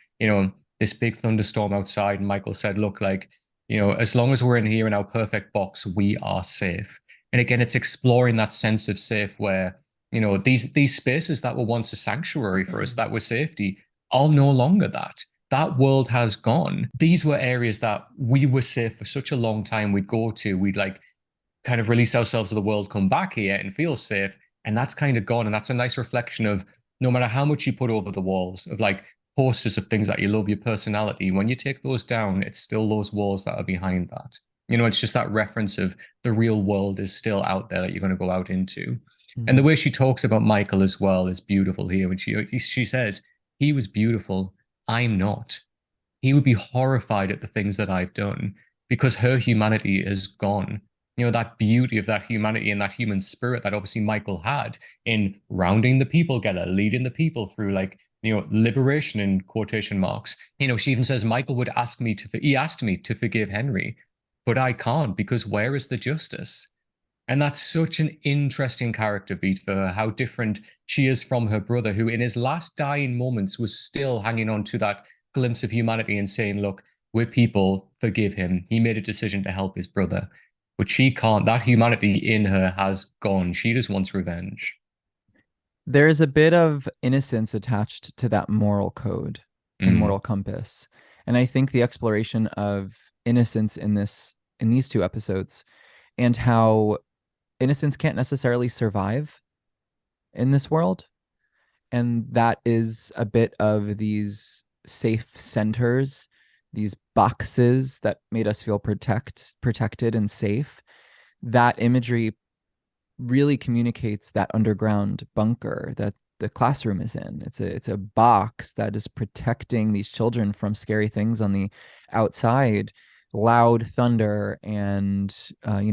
this big thunderstorm outside. And Michael said, look, like, as long as we're in here in our perfect box, we are safe. And again, it's exploring that sense of safe where, these spaces that were once a sanctuary for us, that were safety, are no longer that. That world has gone. These were areas that we were safe for such a long time. We'd go to, we'd like kind of release ourselves to the world, come back here and feel safe. And that's kind of gone. And that's a nice reflection of no matter how much you put over the walls of like posters of things that you love, your personality, when you take those down, it's still those walls that are behind that. It's just that reference of the real world is still out there that you're going to go out into. And the Mm. way she talks about Michael as well is beautiful here. When she says, he was beautiful, I'm not. He would be horrified at the things that I've done because her humanity is gone. That beauty of that humanity and that human spirit that obviously Michael had in rounding the people together, leading the people through like, liberation in quotation marks. She even says Michael would he asked me to forgive Henry, but I can't because where is the justice? And that's such an interesting character beat for her, how different she is from her brother, who in his last dying moments was still hanging on to that glimpse of humanity and saying, look, we're people, forgive him. He made a decision to help his brother. but she can't. That humanity in her has gone. She just wants revenge. There is a bit of innocence attached to that moral code and Mm, moral compass. And I think the exploration of innocence in these two episodes and how innocence can't necessarily survive in this world. And that is a bit of these safe centers, these boxes that made us feel protected and safe. That imagery really communicates that underground bunker that the classroom is in. It's a box that is protecting these children from scary things on the outside, loud thunder and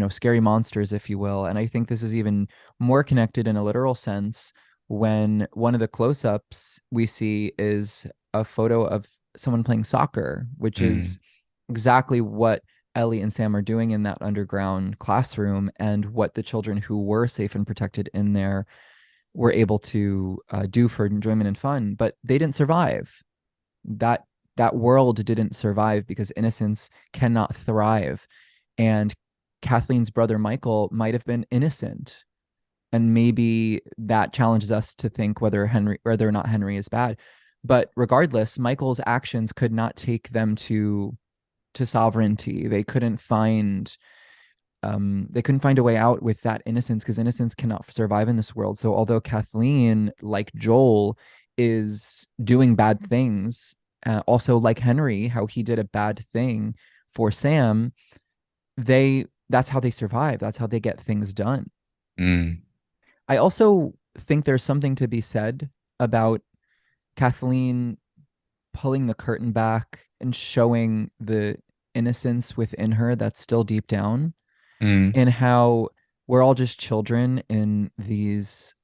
scary monsters, if you will. And I think this is even more connected in a literal sense when one of the close-ups we see is a photo of someone playing soccer, which mm, is exactly what Ellie and Sam are doing in that underground classroom and what the children who were safe and protected in there were able to do for enjoyment and fun, but they didn't survive. That that world didn't survive because innocence cannot thrive. And Kathleen's brother Michael might have been innocent. And maybe that challenges us to think whether or not Henry is bad. But regardless, Michael's actions could not take them to sovereignty. They couldn't find a way out with that innocence because innocence cannot survive in this world. So although Kathleen, like Joel, is doing bad things, also like Henry, how he did a bad thing for Sam, that's how they survive. That's how they get things done. mm, I also think there's something to be said about Kathleen pulling the curtain back and showing the innocence within her that's still deep down, mm, and how we're all just children in these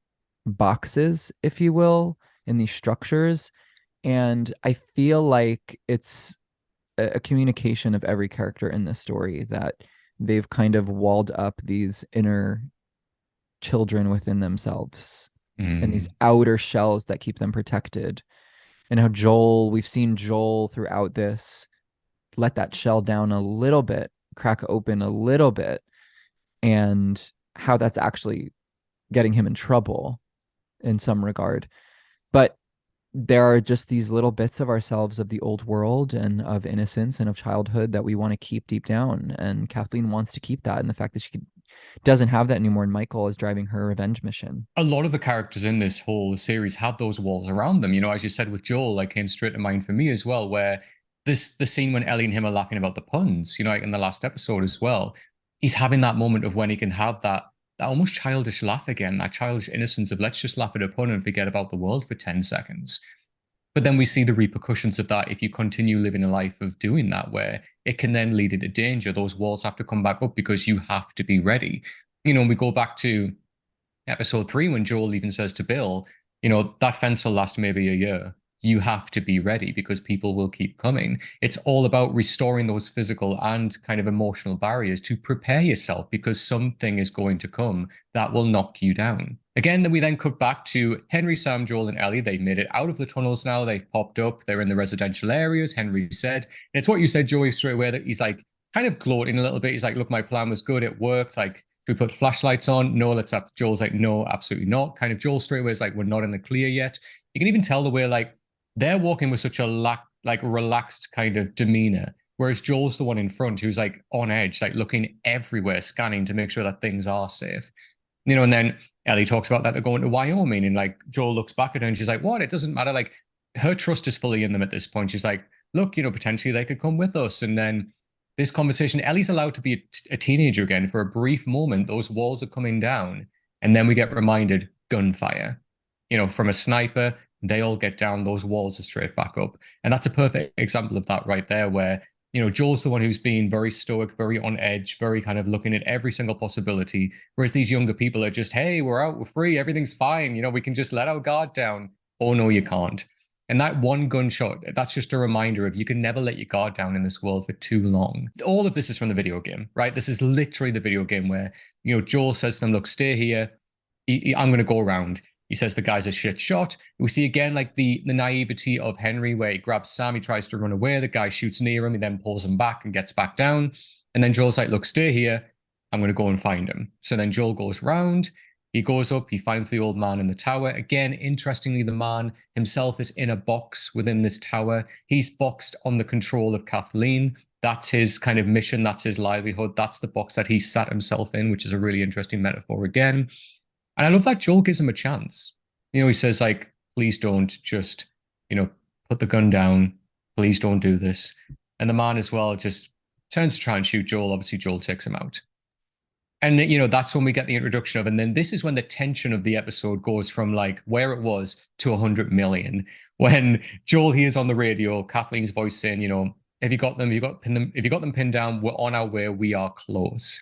boxes, if you will, in these structures. And I feel like it's a communication of every character in this story that they've kind of walled up these inner children within themselves and these mm, outer shells that keep them protected. And how we've seen Joel throughout this let that shell down a little bit, crack open a little bit, and how that's actually getting him in trouble in some regard. But there are just these little bits of ourselves of the old world and of innocence and of childhood that we want to keep deep down. And Kathleen wants to keep that. And the fact that doesn't have that anymore, and Michael is driving her revenge mission. a lot of the characters in this whole series have those walls around them. You know, as you said with Joel, like came straight to mind for me as well, where the scene when Ellie and him are laughing about the puns, you know, like in the last episode as well. He's having that moment of when he can have that almost childish laugh again, that childish innocence of let's just laugh at a pun and forget about the world for 10 seconds. But then we see the repercussions of that if you continue living a life of doing that, where it can then lead into danger. Those walls have to come back up because you have to be ready. You know, we go back to episode 3 when Joel even says to Bill, you know, that fence will last maybe a year. You have to be ready because people will keep coming. It's all about restoring those physical and kind of emotional barriers to prepare yourself because something is going to come that will knock you down. Again, then we then cut back to Henry, Sam, Joel, and Ellie. They've made it out of the tunnels now. They've popped up. They're in the residential areas, Henry said. And it's what you said, Joey, straight away, that he's like kind of gloating a little bit. He's like, look, my plan was good. It worked. Like, if we put flashlights on, no, let's up. Joel's like, no, absolutely not. Kind of Joel straight away is like, we're not in the clear yet. You can even tell the way like they're walking with such a like relaxed kind of demeanor, whereas Joel's the one in front who's like on edge, like looking everywhere, scanning to make sure that things are safe. You know, and then Ellie talks about that they're going to Wyoming, and like Joel looks back at her and she's like, what? It doesn't matter. Like her trust is fully in them at this point. She's like, look, you know, potentially they could come with us. And then this conversation, Ellie's allowed to be a teenager again for a brief moment. Those walls are coming down, and then we get reminded gunfire. You know, from a sniper, they all get down. Those walls are straight back up, and that's a perfect example of that right there. Where you know Joel's the one who's being very stoic, very on edge, very kind of looking at every single possibility, whereas these younger people are just, hey, we're out, we're free, everything's fine. You know, we can just let our guard down. Oh no, you can't. And that one gunshot, that's just a reminder of you can never let your guard down in this world for too long. All of this is from the video game, right? This is literally the video game where, you know, Joel says to them, look, stay here. I'm going to go around. He says the guy's a shit shot. We see again like the naivety of Henry where he grabs Sam, he tries to run away. The guy shoots near him, he then pulls him back and gets back down. And then Joel's like, look, stay here. I'm going to go and find him. So then Joel goes round. He goes up, he finds the old man in the tower. Again, interestingly, the man himself is in a box within this tower. He's boxed on the control of Kathleen. That's his kind of mission. That's his livelihood. That's the box that he sat himself in, which is a really interesting metaphor again. And I love that Joel gives him a chance. He says, like, please don't just, put the gun down. Please don't do this. And the man as well just turns to try and shoot Joel. Obviously, Joel takes him out. And, that's when we get the introduction of, and then this is when the tension of the episode goes from like where it was to 100 million. When Joel hears on the radio Kathleen's voice saying, have you got them? Have you got them pinned down? We're on our way. We are close.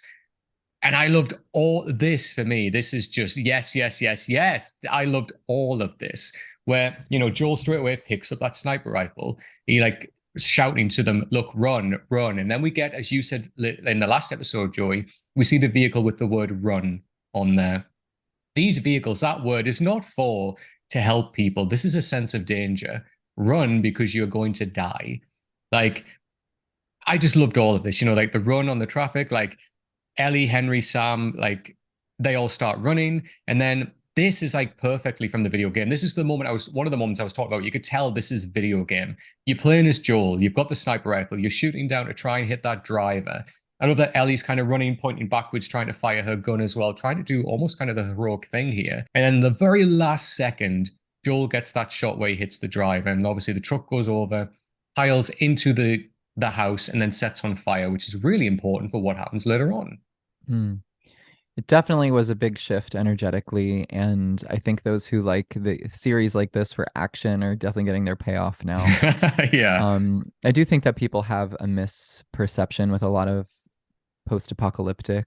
And I loved all this. For me, this is just yes, yes, yes, yes. I loved all of this. Where, Joel straight away picks up that sniper rifle. He like shouting to them, look, run, run. And then we get, as you said in the last episode, Joey, we see the vehicle with the word run on there. These vehicles, that word is not for to help people. This is a sense of danger. Run because you're going to die. Like, I just loved all of this, like the run on the traffic, like Ellie, Henry, Sam, like they all start running. And then this is like perfectly from the video game. This is one of the moments I was talking about. You could tell this is video game. You're playing as Joel. You've got the sniper rifle. You're shooting down to try and hit that driver. I love that Ellie's kind of running, pointing backwards, trying to fire her gun as well, trying to do almost kind of the heroic thing here. And then the very last second, Joel gets that shot where he hits the driver. And obviously the truck goes over, piles into the house, and then sets on fire, which is really important for what happens later on. It definitely was a big shift energetically, and I think those who like the series like this for action are definitely getting their payoff now. Yeah. I do think that people have a misperception with a lot of post-apocalyptic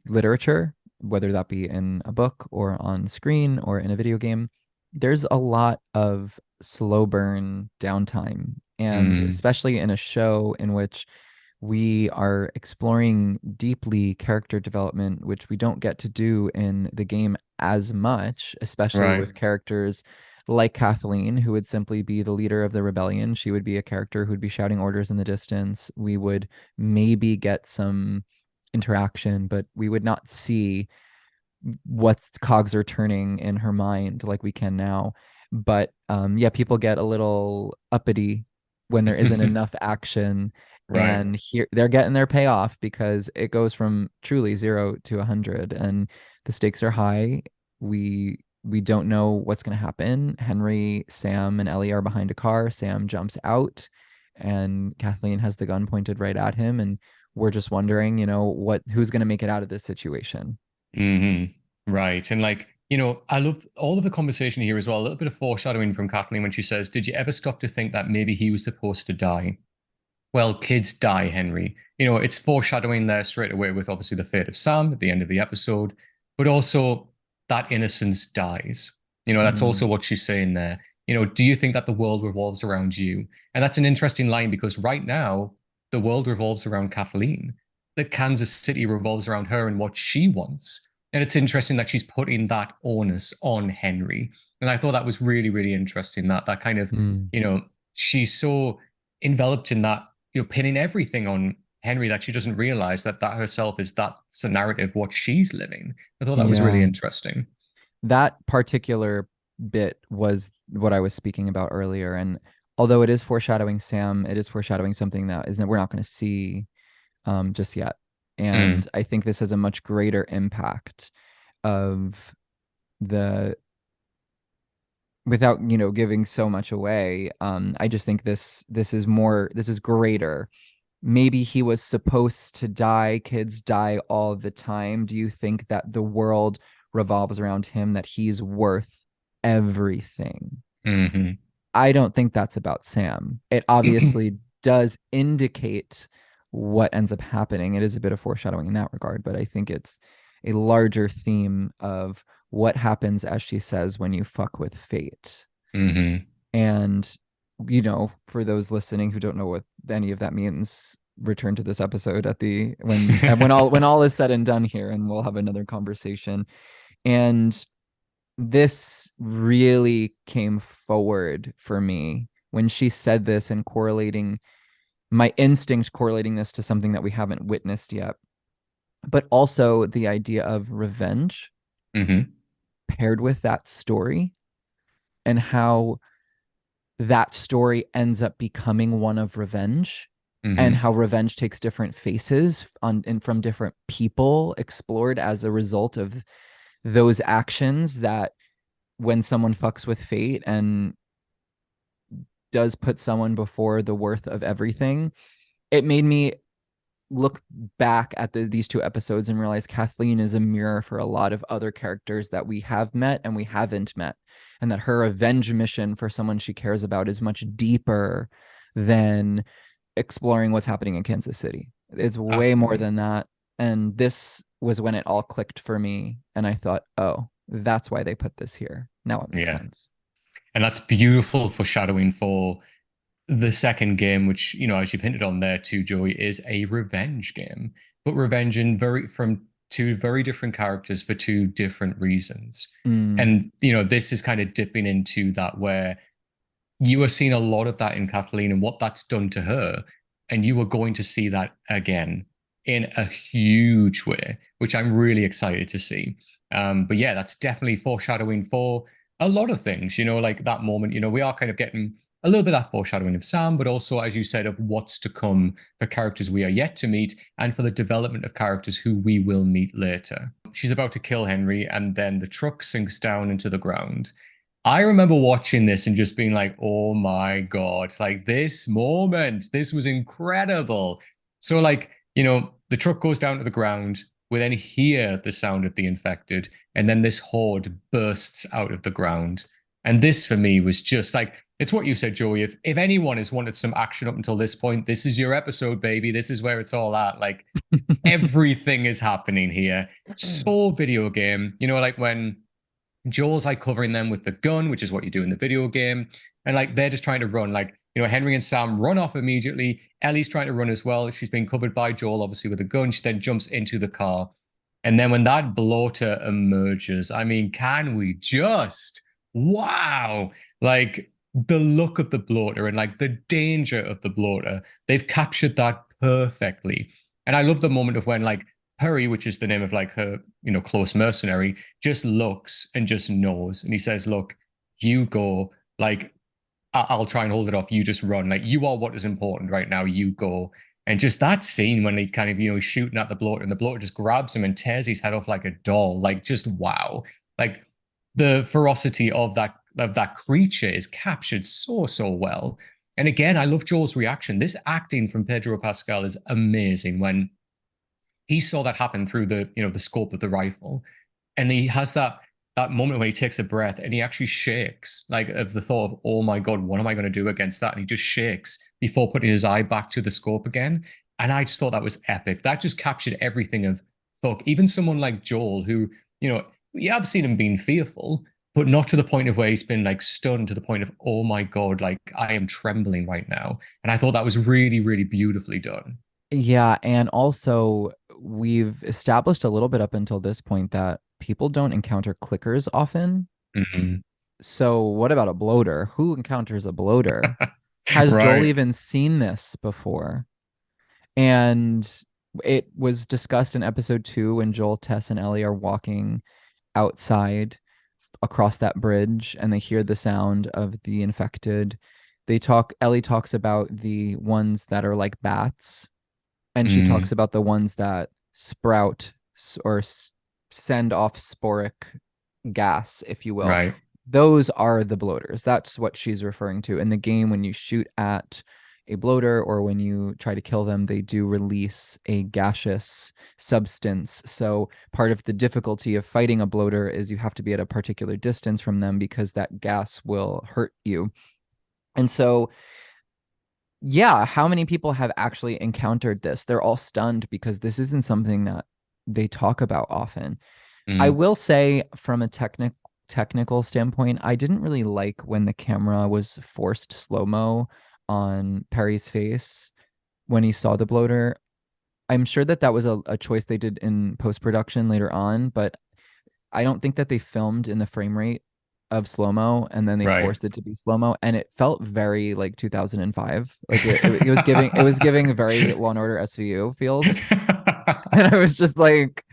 literature, whether that be in a book or on screen or in a video game. There's a lot of slow burn downtime, and especially in a show in which we are exploring deeply character development, which we don't get to do in the game as much, especially with characters like Kathleen, who would simply be the leader of the rebellion. She would be a character who'd be shouting orders in the distance. We would maybe get some interaction, but we would not see what cogs are turning in her mind like we can now. But yeah, people get a little uppity when there isn't enough action. And here they're getting their payoff because it goes from truly 0 to 100, and the stakes are high. We don't know what's going to happen. Henry, Sam, and Ellie are behind a car. Sam jumps out, and Kathleen has the gun pointed right at him, and we're just wondering, who's going to make it out of this situation. Right. And like, I love all of the conversation here as well. A little bit of foreshadowing from Kathleen when she says, "Did you ever stop to think that maybe he was supposed to die?" Well, kids die, Henry. It's foreshadowing there straight away with obviously the fate of Sam at the end of the episode, but also that innocence dies. That's also what she's saying there. Do you think that the world revolves around you? And that's an interesting line because right now, the world revolves around Kathleen. That Kansas City revolves around her and what she wants. And it's interesting that she's putting that onus on Henry. And I thought that was really, really interesting that kind of, she's so enveloped in that, pinning everything on Henry that she doesn't realize that herself is that's a narrative what she's living. I thought that was really interesting. That particular bit was what I was speaking about earlier, and although it is foreshadowing Sam, it is foreshadowing something that we're not going to see just yet. And I think this has a much greater impact of the, without giving so much away. I just think this is greater. Maybe he was supposed to die. Kids die all the time. Do you think that the world revolves around him, that he's worth everything? I don't think that's about Sam. It obviously does indicate what ends up happening. It is a bit of foreshadowing in that regard, but I think it's a larger theme of what happens, as she says, when you fuck with fate. And for those listening who don't know what any of that means, return to this episode at the when all is said and done here, and we'll have another conversation. And this really came forward for me when she said this, and correlating my instinct correlating this to something that we haven't witnessed yet. but also the idea of revenge Hmm. paired with that story, and how that story ends up becoming one of revenge, and Hmm. how revenge takes different faces on and from different people explored as a result of those actions, that when someone fucks with fate and does put someone before the worth of everything, it made me look back at these two episodes and realize Kathleen is a mirror for a lot of other characters that we have met and we haven't met, and that her revenge mission for someone she cares about is much deeper than exploring what's happening in Kansas City. It's way more Absolutely. than that. And this was when it all clicked for me. And I thought, oh, that's why they put this here. Now it makes Yeah. sense. And that's beautiful foreshadowing for the second game, which, as you've hinted on there too, Joey, is a revenge game, but revenge in from two very different characters for two different reasons. Mm, And, this is kind of dipping into that where you are seeing a lot of that in Kathleen and what that's done to her. And you are going to see that again in a huge way, which I'm really excited to see. But yeah, that's definitely foreshadowing for a lot of things, like that moment, we are kind of getting a little bit of foreshadowing of Sam, but also, as you said, of what's to come for characters we are yet to meet and for the development of characters who we will meet later. She's about to kill Henry, and then the truck sinks down into the ground. I remember watching this and just being like, oh my God, like this moment, this was incredible. So, like, the truck goes down to the ground. We then hear the sound of the infected, and then this horde bursts out of the ground. And this for me was just like, it's what you said, Joey. If anyone has wanted some action up until this point, this is your episode, baby. This is where it's all at. Like, everything is happening here. So video game, like when Joel's like covering them with the gun, which is what you do in the video game. And like they're just trying to run. Like, Henry and Sam run off immediately. Ellie's trying to run as well. She's being covered by Joel, obviously, with a gun. She then jumps into the car. And then when that bloater emerges, I mean, can we just wow? Like the look of the bloater and like the danger of the bloater, they've captured that perfectly. And I love the moment of when like Perry, which is the name of like her, close mercenary, just looks and just knows. And he says, look, you go, like, I'll try and hold it off. You just run. Like, you are what is important right now. You go. And just that scene when he kind of, shooting at the bloater and the bloater just grabs him and tears his head off like a doll. Like, just wow. Like, the ferocity of that creature is captured so, so well. And again, I love Joel's reaction. This acting from Pedro Pascal is amazing when he saw that happen through the scope of the rifle, and he has that moment when he takes a breath and he actually shakes, like of the thought of, oh my God, what am I going to do against that? And he just shakes before putting his eye back to the scope again. And I just thought that was epic. That just captured everything of fuck. Even someone like Joel, who, yeah, I've seen him being fearful, but not to the point of where he's been like stunned to the point of, oh my God, like I am trembling right now. And I thought that was really, really beautifully done. yeah. And also, we've established a little bit up until this point that people don't encounter clickers often. Mhm. So, what about a bloater? Who encounters a bloater? Has Joel Right. even seen this before? And it was discussed in episode 2 when Joel, Tess, and Ellie are walking outside across that bridge and they hear the sound of the infected. Ellie talks about the ones that are like bats, and she talks Mm, about the ones that sprout or send off sporic gas, if you will. right. Those are the bloaters. That's what she's referring to. In the game, when you shoot at a bloater or when you try to kill them, they do release a gaseous substance. So part of the difficulty of fighting a bloater is you have to be at a particular distance from them because that gas will hurt you. And so, yeah, how many people have actually encountered this? They're all stunned because this isn't something that they talk about often. I Mm, will say, from a technical standpoint, I didn't really like when the camera was forced slow-mo on Perry's face when he saw the bloater. I'm sure that that was a choice they did in post-production later on, but I don't think that they filmed in the frame rate of slow-mo and then they right. forced it to be slow-mo, and it felt very like 2005. Like it was giving very Law and Order SVU feels. And I was just like,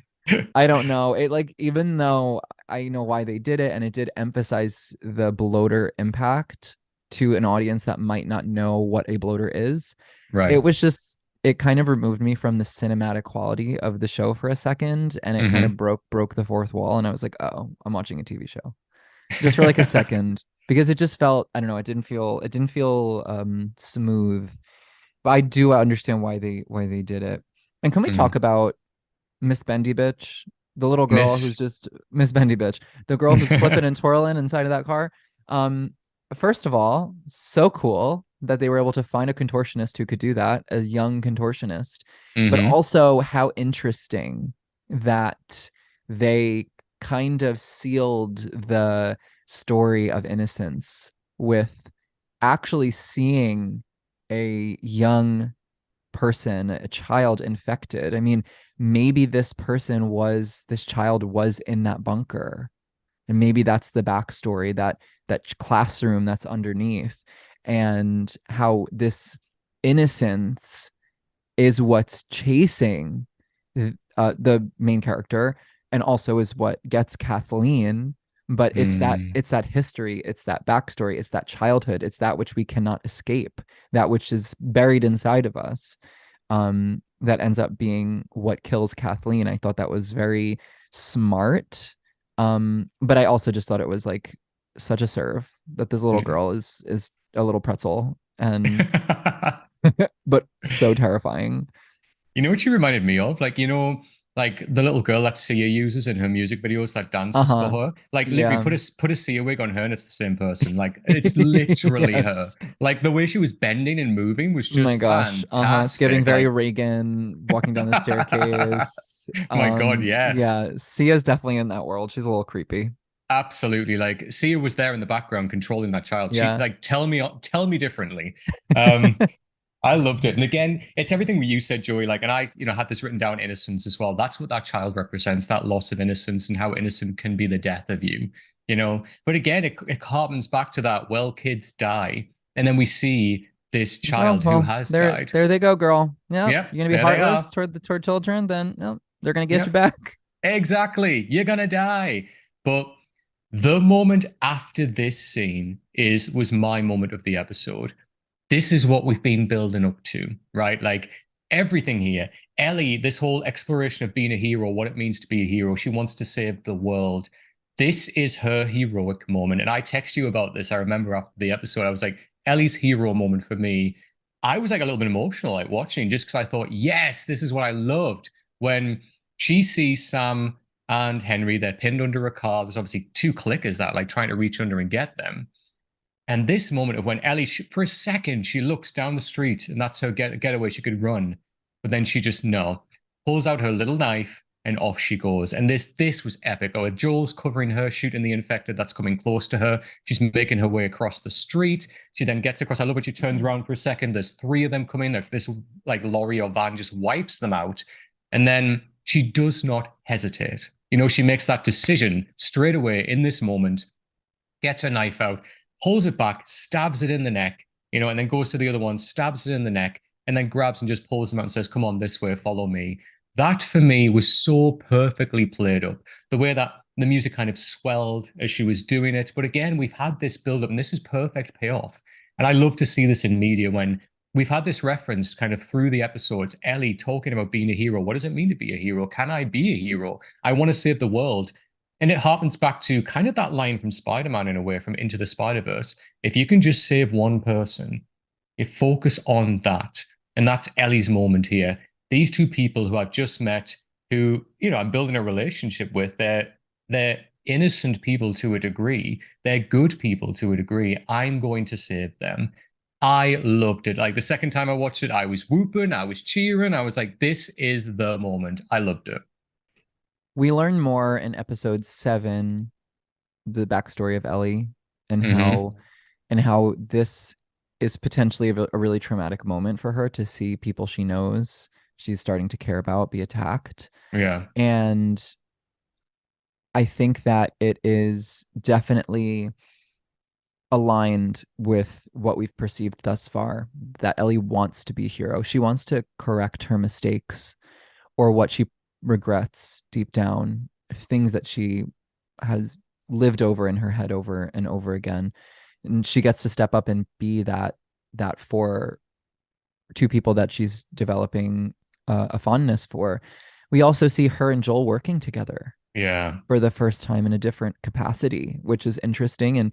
I don't know. It like, even though I know why they did it and it did emphasize the bloater impact to an audience that might not know what a bloater is, it Right. was just, it kind of removed me from the cinematic quality of the show for a second, and it kind of Hmm. broke the fourth wall, and I was like, oh, I'm watching a TV show just for like a second, because it just felt, I don't know, it didn't feel smooth. But I do understand why they did it. And can we talk Mm. about Miss Bendy Bitch, the little girl who's Miss. just Miss Bendy Bitch, the girl who's flipping and twirling inside of that car? Um, First of all, so cool that they were able to find a contortionist who could do that, a young contortionist, but Hmm. also how interesting that they kind of sealed the story of innocence with actually seeing a young person, a child infected. I mean, maybe this child was in that bunker. And maybe that's the backstory, that classroom that's underneath, and how this innocence is what's chasing the main character, and also is what gets Kathleen. But Mm. it's that history, it's that backstory, it's that childhood, it's that which we cannot escape, that which is buried inside of us, that ends up being what kills Kathleen. I thought that was very smart. But I also just thought it was like such a serve that this little Yeah. girl is a little pretzel, and but so terrifying. You know what she reminded me of? Like, like the little girl that Sia uses in her music videos that dances for Uh-huh. her. Like, literally, Yeah. put a Sia wig on her, and it's the same person. Like, it's literally her. Yes. Like the way she was bending and moving was Oh my just gosh. Uh-huh. It's giving fantastic. very Like, Reagan walking down the staircase. my God, Yeah, yes. Sia's definitely in that world. She's a little creepy. Absolutely. Like Sia was there in the background controlling that child. She Yeah. like tell me differently. Um, I loved it. And again, it's everything what you said, Joey. Like, and I, had this written down, innocence as well. That's what that child represents, that loss of innocence and how innocent can be the death of you. But again, it harkens back to that, well, kids die. And then we see this Oh, child who well, has there died. there they go, girl. Yep. Yep, You're gonna be there they heartless are. toward children, then no, they're gonna get you Yep, back. exactly. You're gonna die. But the moment after this scene was my moment of the episode. This is what we've been building up to, right? Like everything here. Ellie, this whole exploration of being a hero, what it means to be a hero. She wants to save the world. This is her heroic moment. And I text you about this. I remember after the episode, I was like, Ellie's hero moment for me. I was like a little bit emotional, like watching, just because I thought, yes, this is what I loved. When she sees Sam and Henry, they're pinned under a car. There's obviously two clickers that like trying to reach under and get them. And this moment of when Ellie, for a second, she looks down the street and that's her getaway. She could run, but then she just no pulls out her little knife and off she goes. And this was epic. Oh, Joel's covering her, shooting the infected that's coming close to her. She's making her way across the street. She then gets across. I love when she turns around for a second. There's three of them coming. This like lorry or van just wipes them out, and then she does not hesitate. She makes that decision straight away in this moment, gets a knife out, pulls it back, stabs it in the neck, and then goes to the other one, stabs it in the neck, and then grabs and just pulls them out and says, "Come on this way, follow me." That for me was so perfectly played up. The way that the music kind of swelled as she was doing it. But again, we've had this build up, and this is perfect payoff. And I love to see this in media when we've had this reference kind of through the episodes. Ellie talking about being a hero. What does it mean to be a hero? Can I be a hero? I want to save the world. And it harkens back to kind of that line from Spider-Man in a way, from Into the Spider-Verse. If you can just save one person, you focus on that. And that's Ellie's moment here. These two people who I've just met, who, I'm building a relationship with, they're innocent people to a degree. They're good people to a degree. I'm going to save them. I loved it. Like the second time I watched it, I was whooping, I was cheering. I was like, this is the moment. I loved it. We learn more in episode 7, the backstory of Ellie, and Mm-hmm. how this is potentially a really traumatic moment for her to see people she knows she's starting to care about be attacked. Yeah. And I think that it is definitely aligned with what we've perceived thus far, that Ellie wants to be a hero. She wants to correct her mistakes or what she regrets deep down, things that she has lived over in her head over and over again. And she gets to step up and be that for two people that she's developing a fondness for. We also see her and Joel working together Yeah. for the first time in a different capacity, which is interesting and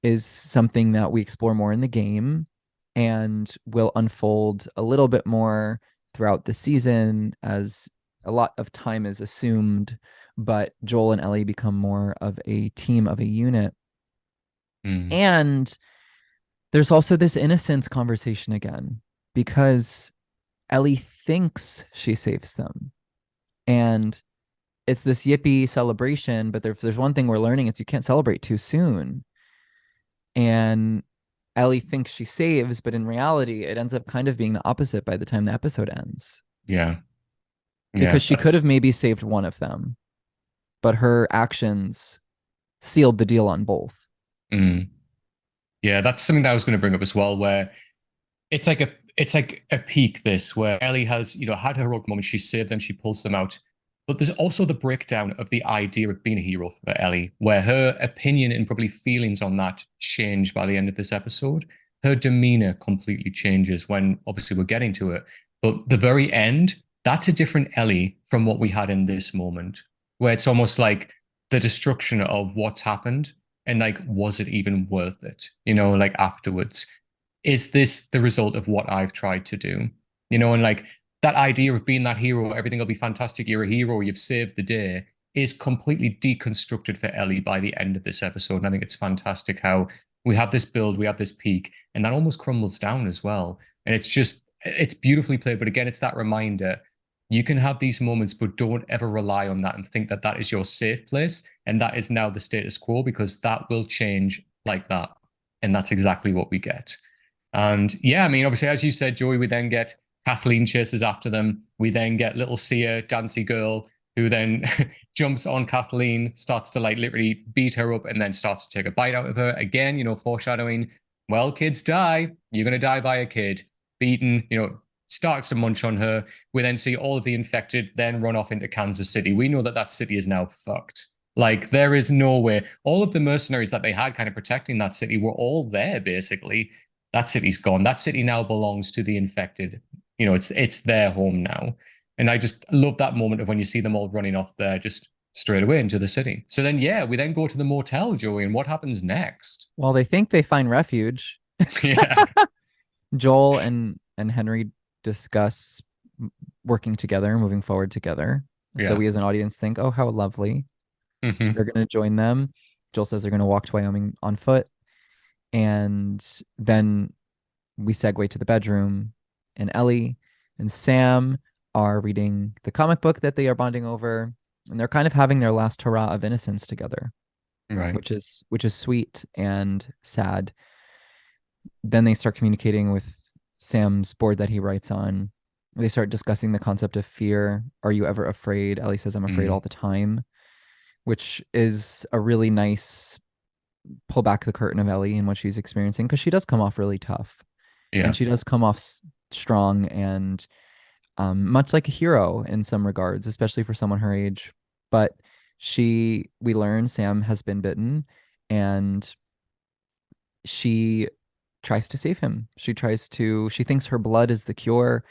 is something that we explore more in the game and will unfold a little bit more throughout the season as a lot of time is assumed, but Joel and Ellie become more of a team, of a unit. Mm. And there's also this innocence conversation again, because Ellie thinks she saves them. And it's this yippee celebration, but there's one thing we're learning, it's you can't celebrate too soon. And Ellie thinks she saves, but in reality, it ends up kind of being the opposite by the time the episode ends. Yeah. Because Yeah. she could have maybe saved one of them, but her actions sealed the deal on both. Mm. Yeah, that's something that I was going to bring up as well, where it's like a peak this where Ellie has, had her heroic moment, she saved them, she pulls them out. But there's also the breakdown of the idea of being a hero for Ellie, where her opinion and probably feelings on that change by the end of this episode. Her demeanor completely changes when obviously we're getting to it. But the very end, that's a different Ellie from what we had in this moment, where it's almost like the destruction of what's happened and like, was it even worth it? Like afterwards, is this the result of what I've tried to do? And like that idea of being that hero, everything will be fantastic, you're a hero, you've saved the day, is completely deconstructed for Ellie by the end of this episode. And I think it's fantastic how we have this build, we have this peak, and that almost crumbles down as well. And it's beautifully played. But again, it's that reminder, you can have these moments, but don't ever rely on that and think that that is your safe place. And that is now the status quo, because that will change like that. And that's exactly what we get. And yeah, I mean, obviously, as you said, Joey, we then get Kathleen chases after them. We then get little Sia, Dancy Girl, who then jumps on Kathleen, starts to like literally beat her up, and then starts to take a bite out of her. Again, foreshadowing, well, kids die. You're going to die by a kid. Beaten, starts to munch on her. We then see all of the infected then run off into Kansas City. We know that that city is now fucked. Like, there is no way. All of the mercenaries that they had kind of protecting that city were all there, basically. That city's gone. That city now belongs to the infected. It's their home now. And I just love that moment of when you see them all running off there just straight away into the city. So then, yeah, we then go to the motel, Joey, and what happens next? Well, they think they find refuge. Yeah. Joel and Henry discuss working together, moving forward together. So Yeah. we as an audience think, oh, how lovely. Mm-hmm. They're going to join them. Joel says they're going to walk to Wyoming on foot. And then we segue to the bedroom, and Ellie and Sam are reading the comic book that they are bonding over, and they're kind of having their last hurrah of innocence together, Right. which is sweet and sad. Then they start communicating with Sam's board that he writes on. They start discussing the concept of fear. Are you ever afraid? Ellie says, I'm afraid all the time, which is a really nice pull back the curtain of Ellie and what she's experiencing, because she does come off really tough. Yeah. And she does come off strong and much like a hero in some regards, especially for someone her age. But we learn Sam has been bitten, and she tries to save him. She thinks her blood is the cure.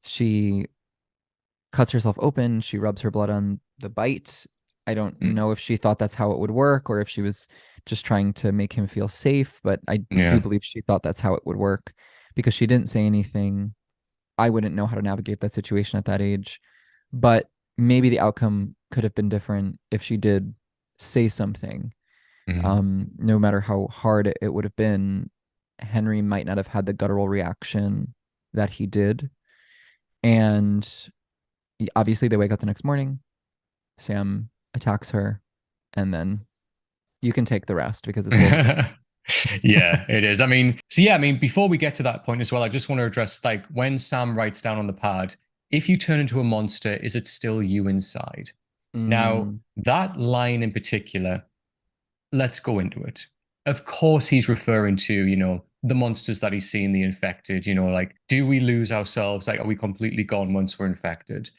She cuts herself open. She rubs her blood on the bite. I don't know if she thought that's how it would work, or if she was just trying to make him feel safe, but I do believe she thought that's how it would work, because she didn't say anything. I wouldn't know how to navigate that situation at that age, but maybe the outcome could have been different if she did say something. No matter how hard it would have been, Henry might not have had the guttural reaction that he did. And obviously they wake up the next morning. Sam attacks her, and then you can take the rest because it's a little Yeah, it is. I mean, so yeah, I mean, before we get to that point as well, I just want to address like when Sam writes down on the pad, if you turn into a monster, is it still you inside? Now, that line in particular, let's go into it. Of course, he's referring to, the monsters that he's seen, the infected, like, do we lose ourselves? Like, are we completely gone once we're infected?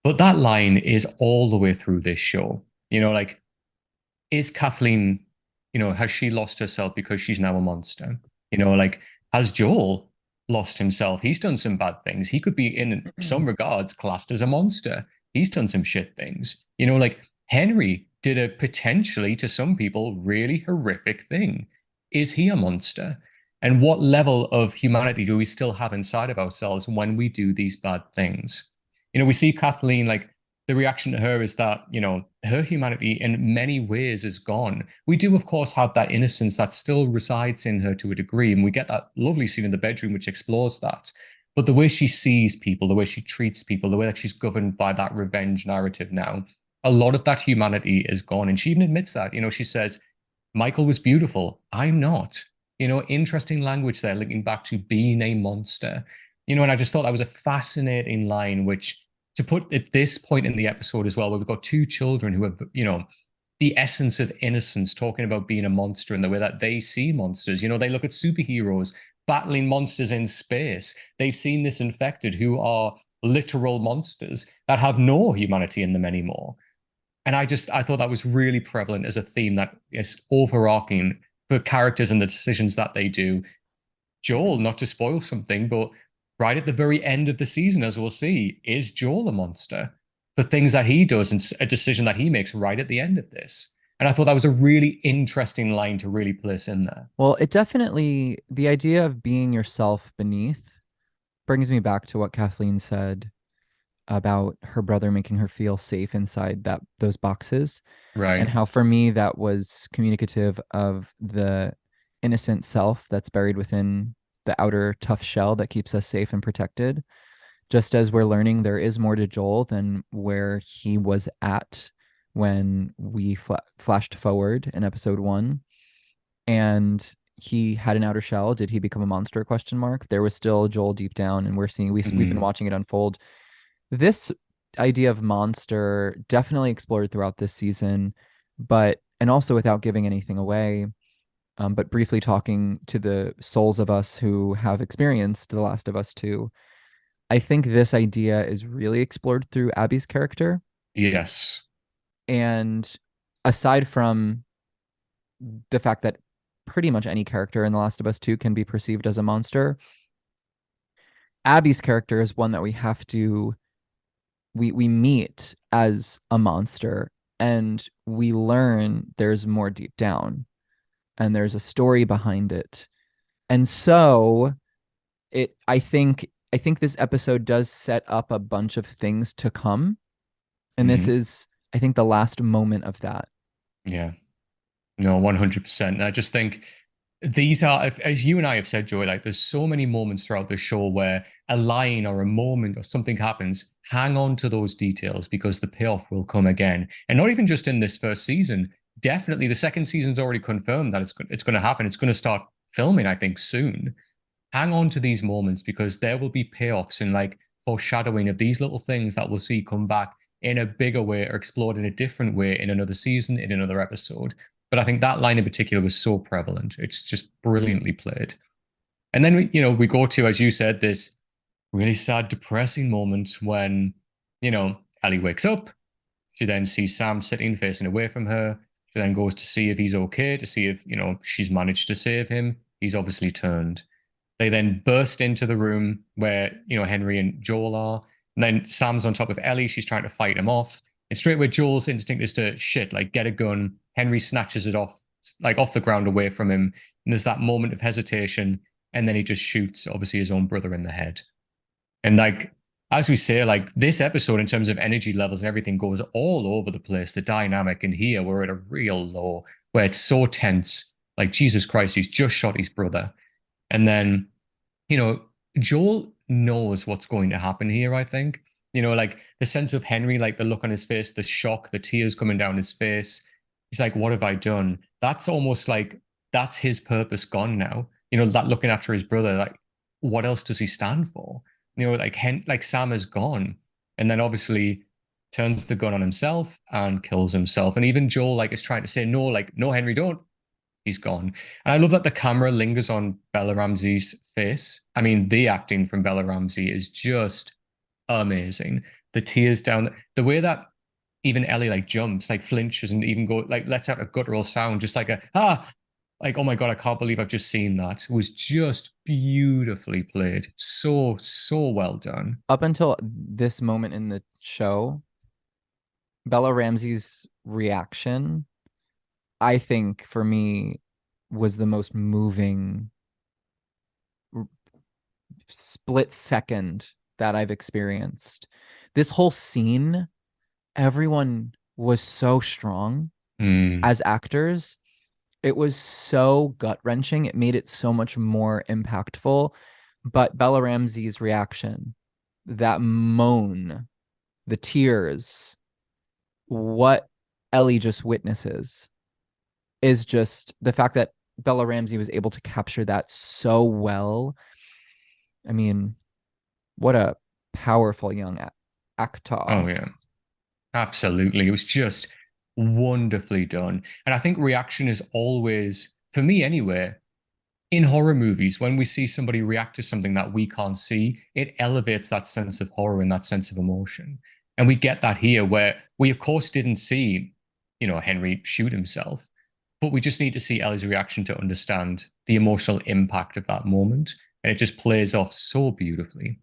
But that line is all the way through this show. Like, is Kathleen, has she lost herself because she's now a monster? Like, has Joel lost himself? He's done some bad things. He could be, in some regards, classed as a monster. He's done some shit things. Like Henry did a potentially, to some people, really horrific thing. Is he a monster? And what level of humanity do we still have inside of ourselves when we do these bad things? We see Kathleen, like, the reaction to her is that, her humanity in many ways is gone. We do, of course, have that innocence that still resides in her to a degree. And we get that lovely scene in the bedroom, which explores that. But the way she sees people, the way she treats people, the way that she's governed by that revenge narrative now, a lot of that humanity is gone. And she even admits that. She says, Michael was beautiful. I'm not. Interesting language there, linking back to being a monster. And I just thought that was a fascinating line, which, to put at this point in the episode as well, where we've got two children who have, the essence of innocence, talking about being a monster and the way that they see monsters. They look at superheroes battling monsters in space. They've seen this infected who are literal monsters that have no humanity in them anymore. And I thought that was really prevalent as a theme that is overarching for characters and the decisions that they do. Joel, not to spoil something, but right at the very end of the season, as we'll see, is Joel a monster for things that he does and a decision that he makes right at the end of this? And I thought that was a really interesting line to really place in there. Well, it definitely, the idea of being yourself beneath brings me back to what Kathleen said about her brother making her feel safe inside those boxes, and Right. how for me that was communicative of the innocent self that's buried within the outer tough shell that keeps us safe and protected. Just as we're learning, there is more to Joel than where he was at when we flashed forward in episode 1, and he had an outer shell. Did he become a monster? Question mark. There was still Joel deep down, and we've been watching it unfold. This idea of monster definitely explored throughout this season, and also without giving anything away, but briefly talking to the souls of us who have experienced The Last of Us 2, I think this idea is really explored through Abby's character. Yes. And aside from the fact that pretty much any character in The Last of Us 2 can be perceived as a monster, Abby's character is one that we meet as a monster, and we learn there's more deep down and there's a story behind it. And so I think this episode does set up a bunch of things to come. And this is, I think, the last moment of that. Yeah. No, 100%. And I just think these are, as you and I have said, Joey, like, there's so many moments throughout the show where a line or a moment or something happens. Hang on to those details because the payoff will come again. And not even just in this first season. Definitely the second season's already confirmed that it's going to happen. It's going to start filming, I think, soon. Hang on to these moments because there will be payoffs and, like, foreshadowing of these little things that we'll see come back in a bigger way or explored in a different way in another season, in another episode. But I think that line in particular was so prevalent. It's just brilliantly played. And then we go to, as you said, this really sad, depressing moment when, Ellie wakes up. She then sees Sam sitting, facing away from her. She then goes to see if he's okay, to see if, she's managed to save him. He's obviously turned. They then burst into the room where, Henry and Joel are. And then Sam's on top of Ellie. She's trying to fight him off. And straight away, Joel's instinct is to shit, like, get a gun. Henry snatches it off, like, off the ground away from him. And there's that moment of hesitation. And then he just shoots, obviously, his own brother in the head. And, like, as we say, like, this episode, in terms of energy levels and everything, goes all over the place. The dynamic in here, we're at a real low, where it's so tense. Like, Jesus Christ, he's just shot his brother. And then, Joel knows what's going to happen here, I think. Like, the sense of Henry, like, the look on his face, the shock, the tears coming down his face. He's like, what have I done? That's almost like that's his purpose gone now. That looking after his brother, like, what else does he stand for? Like Sam is gone. And then obviously turns the gun on himself and kills himself. And even Joel, like, is trying to say, no, like, no, Henry, don't. He's gone. And I love that the camera lingers on Bella Ramsey's face. I mean, the acting from Bella Ramsey is just amazing. the tears down, the way that even Ellie like jumps, like flinches and even go like lets out a guttural sound, just like a like, oh my God, I can't believe I've just seen that. It was just beautifully played. So, so well done. Up until this moment in the show, Bella Ramsey's reaction, I think for me, was the most moving split second that I've experienced. This whole scene, everyone was so strong Mm, as actors. It was so gut wrenching. It made it so much more impactful. But Bella Ramsey's reaction, that moan, the tears, what Ellie just witnesses is just the fact that Bella Ramsey was able to capture that so well. I mean, what a powerful young oh actor. yeah, absolutely. It was just wonderfully done. And I think reaction is always, for me anyway, in horror movies, when we see somebody react to something that we can't see, it elevates that sense of horror and that sense of emotion. And we get that here where we, of course, didn't see, Henry shoot himself, but we just need to see Ellie's reaction to understand the emotional impact of that moment. And it just plays off so beautifully.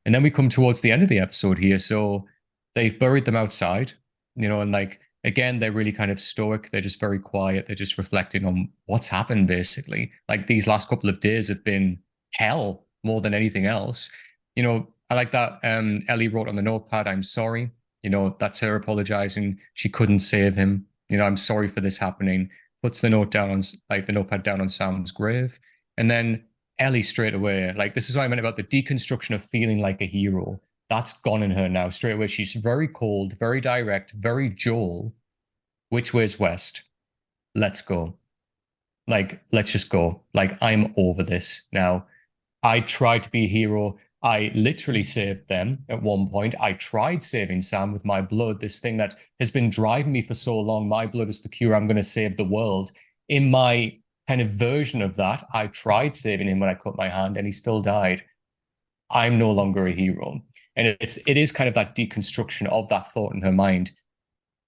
And then we come towards the end of the episode here. So they've buried them outside, and like, again, they're really kind of stoic. They're just very quiet. They're just reflecting on what's happened, basically. Like these last couple of days have been hell more than anything else. I like that Ellie wrote on the notepad, I'm sorry. That's her apologizing. She couldn't save him. I'm sorry for this happening. Puts the note down on like the notepad down on Sam's grave. And then Ellie straight away. Like, this is what I meant about the deconstruction of feeling like a hero. That's gone in her now straight away. She's very cold, very direct, very Joel. Which way's west? Let's go. Like, let's just go. Like, I'm over this now. I tried to be a hero. I literally saved them at one point. I tried saving Sam with my blood, this thing that has been driving me for so long. My blood is the cure. I'm going to save the world. In my kind of version of that, I tried saving him when I cut my hand and he still died. I'm no longer a hero. And it is kind of that deconstruction of that thought in her mind.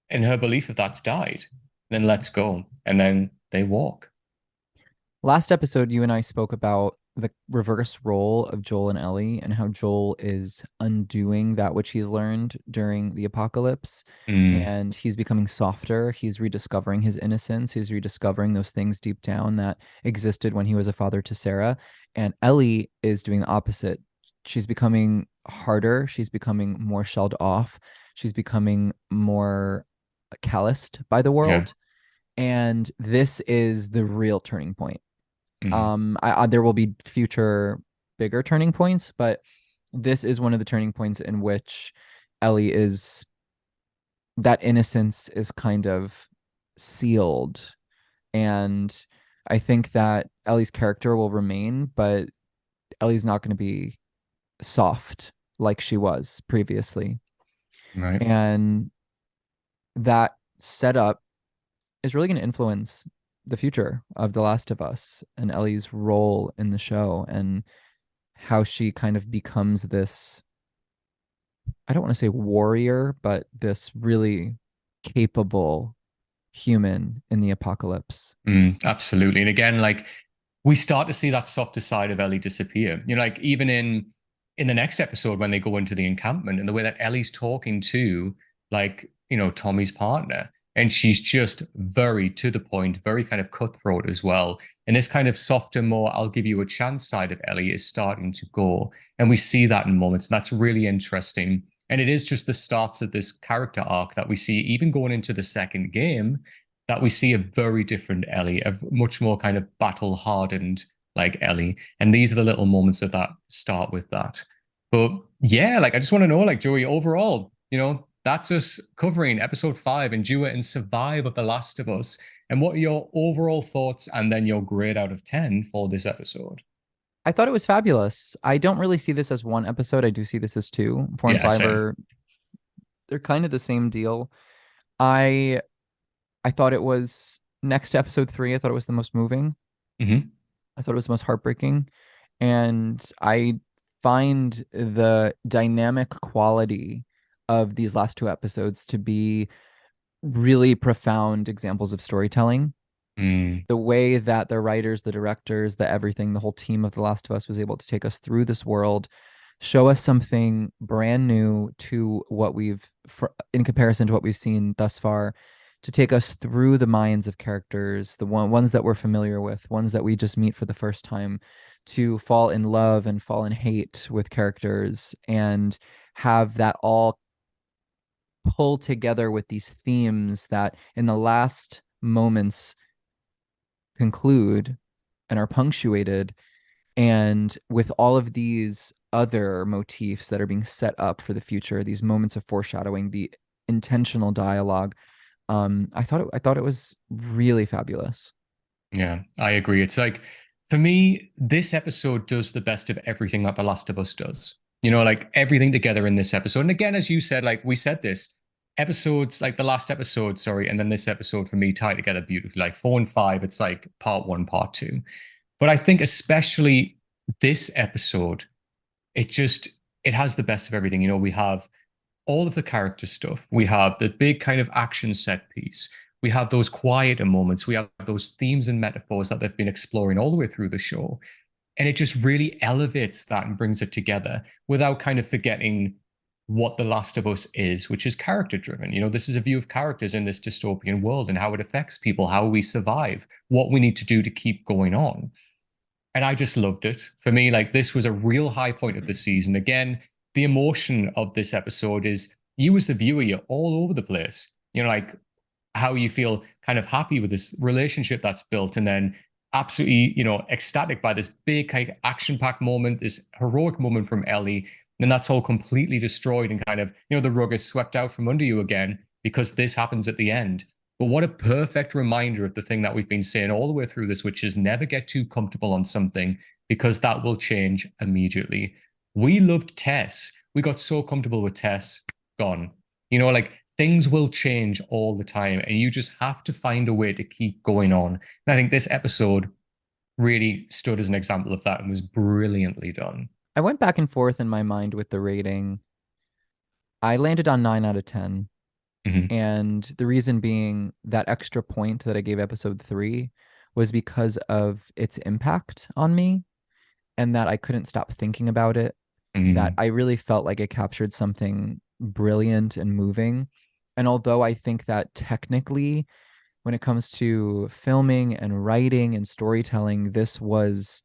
And her belief of that's died. Then let's go. And then they walk. Last episode, you and I spoke about the reverse role of Joel and Ellie and how Joel is undoing that which he's learned during the apocalypse. Mm, And he's becoming softer. He's rediscovering his innocence. He's rediscovering those things deep down that existed when he was a father to Sarah. And Ellie is doing the opposite. She's becoming harder. She's becoming more shelled off. She's becoming more calloused by the yeah. world. And this is the real turning point. Mm, There will be future bigger turning points, but this is one of the turning points in which Ellie is that innocence is kind of sealed. And I think that Ellie's character will remain, but Ellie's not going to be soft like she was previously. right. And that setup is really going to influence the future of The Last of Us and Ellie's role in the show and how she kind of becomes this, I don't want to say warrior, but this really capable human in the apocalypse. Absolutely. And again, like we start to see that softer side of Ellie disappear. Like even in the next episode when they go into the encampment and the way that Ellie's talking to like, Tommy's partner. And she's just very to the point, very kind of cutthroat as well. And this kind of softer, more I'll give you a chance side of Ellie is starting to go. And we see that in moments. And that's really interesting. And it is just the starts of this character arc that we see, even going into the second game, that we see a very different Ellie, a much more kind of battle hardened like Ellie. And these are the little moments of that start with that. But yeah, like I just want to know, like Joey, overall, that's us covering episode 5, Endure and Survive of The Last of Us. And what are your overall thoughts and then your grade out of 10 for this episode? I thought it was fabulous. I don't really see this as one episode. I do see this as two. 4 and Yeah, 5 same. are they're kind of the same deal. I I thought it was next to episode 3, I thought it was the most moving. Mm-hmm. I thought it was the most heartbreaking. And I find the dynamic quality of these last two episodes to be really profound examples of storytelling. Mm, The way that the writers, the directors, the everything, the whole team of The Last of Us was able to take us through this world, show us something brand new to what in comparison to what we've seen thus far, to take us through the minds of characters, the ones that we're familiar with, ones that we just meet for the first time, to fall in love and fall in hate with characters and have that all pull together with these themes that in the last moments conclude and are punctuated, and with all of these other motifs that are being set up for the future, these moments of foreshadowing, the intentional dialogue. I thought it was really fabulous. yeah, I agree. It's like, for me, this episode does the best of everything that The Last of Us does. Like everything together in this episode. And again, as you said, like we said this, episodes, like the last episode, sorry, and then this episode for me tie together beautifully. Like 4 and 5, it's like part one, part two. But I think especially this episode, it just it has the best of everything. We have all of the character stuff. We have the big kind of action set piece. We have those quieter moments. We have those themes and metaphors that they've been exploring all the way through the show. And it just really elevates that and brings it together without kind of forgetting what The Last of Us is, which is character driven. This is a view of characters in this dystopian world and how it affects people, how we survive, what we need to do to keep going on. And I just loved it. For me, like this was a real high point of the season. Again, the emotion of this episode is you as the viewer, you're all over the place. Like how you feel kind of happy with this relationship that's built, and then absolutely, ecstatic by this big kind of action-packed moment, this heroic moment from Ellie. And that's all completely destroyed and kind of, the rug is swept out from under you again because this happens at the end. But what a perfect reminder of the thing that we've been saying all the way through this, which is never get too comfortable on something because that will change immediately. We loved Tess. We got so comfortable with Tess, gone. Like things will change all the time, and you just have to find a way to keep going on. And I think this episode really stood as an example of that and was brilliantly done. I went back and forth in my mind with the rating. I landed on 9 out of 10. Mm-hmm. And the reason being that extra point that I gave episode 3 was because of its impact on me, and that I couldn't stop thinking about it, that Mm-hmm. I really felt like it captured something brilliant and moving. And although I think that technically, when it comes to filming and writing and storytelling, this was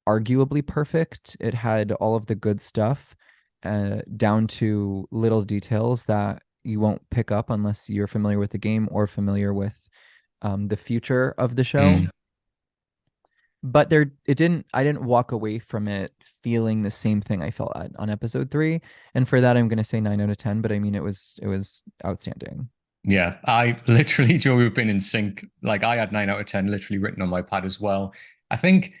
arguably perfect. It had all of the good stuff, down to little details that you won't pick up unless you're familiar with the game or familiar with the future of the show. Mm. But I didn't walk away from it feeling the same thing I felt on episode 3. And for that, I'm going to say 9 out of 10, but I mean, it was outstanding. Yeah, I literally, Joe, we've been in sync. Like I had 9 out of 10 literally written on my pad as well. I think,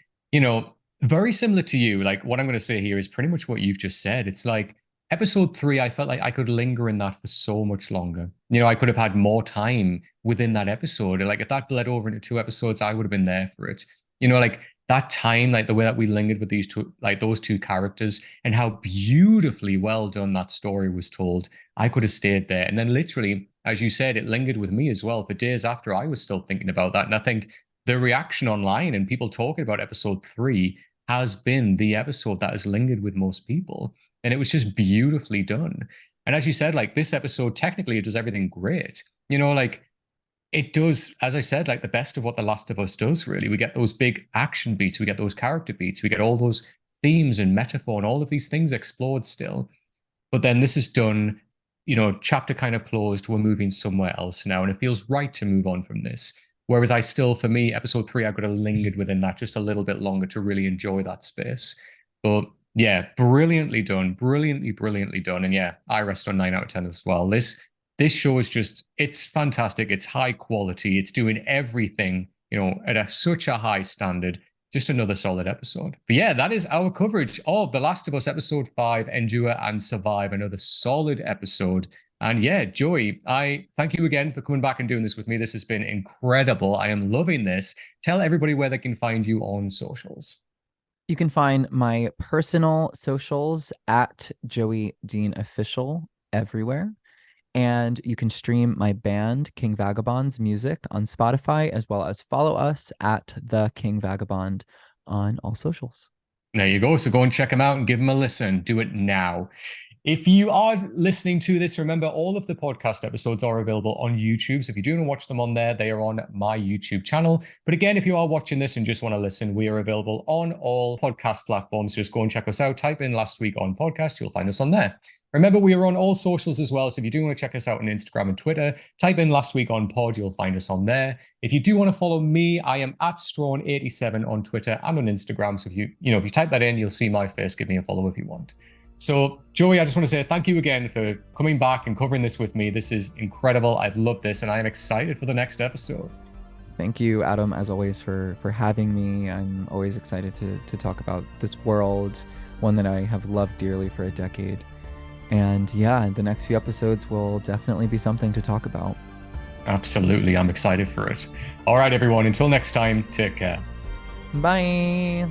very similar to you. Like what I'm going to say here is pretty much what you've just said. It's like episode 3, I felt like I could linger in that for so much longer. I could have had more time within that episode. Like if that bled over into 2 episodes, I would have been there for it. Like that time, like the way that we lingered with these two, like those two characters, and how beautifully well done that story was told. I could have stayed there. And then literally, as you said, it lingered with me as well for days after I was still thinking about that. And I think the reaction online and people talking about episode 3 has been the episode that has lingered with most people. And it was just beautifully done. And as you said, like this episode, technically it does everything great. Like it does, as I said, like the best of what The Last of Us does, really. We get those big action beats, we get those character beats, we get all those themes and metaphor and all of these things explored still. But then this is done, chapter kind of closed, we're moving somewhere else now, and it feels right to move on from this. Whereas I still, for me, episode 3, I could have lingered within that just a little bit longer to really enjoy that space. But yeah, brilliantly done, brilliantly done. And yeah, I rest on 9 out of 10 as well. This show is just, it's fantastic. It's high quality. It's doing everything, at such a high standard. Just another solid episode. But yeah, that is our coverage of The Last of Us episode 5, Endure and Survive. Another solid episode. And yeah, Joey, I thank you again for coming back and doing this with me. This has been incredible. I am loving this. Tell everybody where they can find you on socials. You can find my personal socials at Joey Dean Official, everywhere. And you can stream my band, King Vagabond's music on Spotify, as well as follow us at The King Vagabond on all socials. There you go. So go and check them out and give them a listen. Do it now. If you are listening to this, remember all of the podcast episodes are available on YouTube. So if you do want to watch them on there, they are on my YouTube channel. But again, if you are watching this and just want to listen, we are available on all podcast platforms. Just go and check us out. Type in Last Week on Podcast. You'll find us on there. Remember, we are on all socials as well. So if you do want to check us out on Instagram and Twitter, type in Last Week on Pod. You'll find us on there. If you do want to follow me, I am at Strawn87 on Twitter and on Instagram. So if you type that in, you'll see my face. Give me a follow if you want. So, Joey, I just want to say thank you again for coming back and covering this with me. This is incredible. I've loved this, and I am excited for the next episode. Thank you, Adam, as always, for having me. I'm always excited to talk about this world, one that I have loved dearly for a decade. And yeah, the next few episodes will definitely be something to talk about. Absolutely. I'm excited for it. All right, everyone. Until next time, take care. Bye.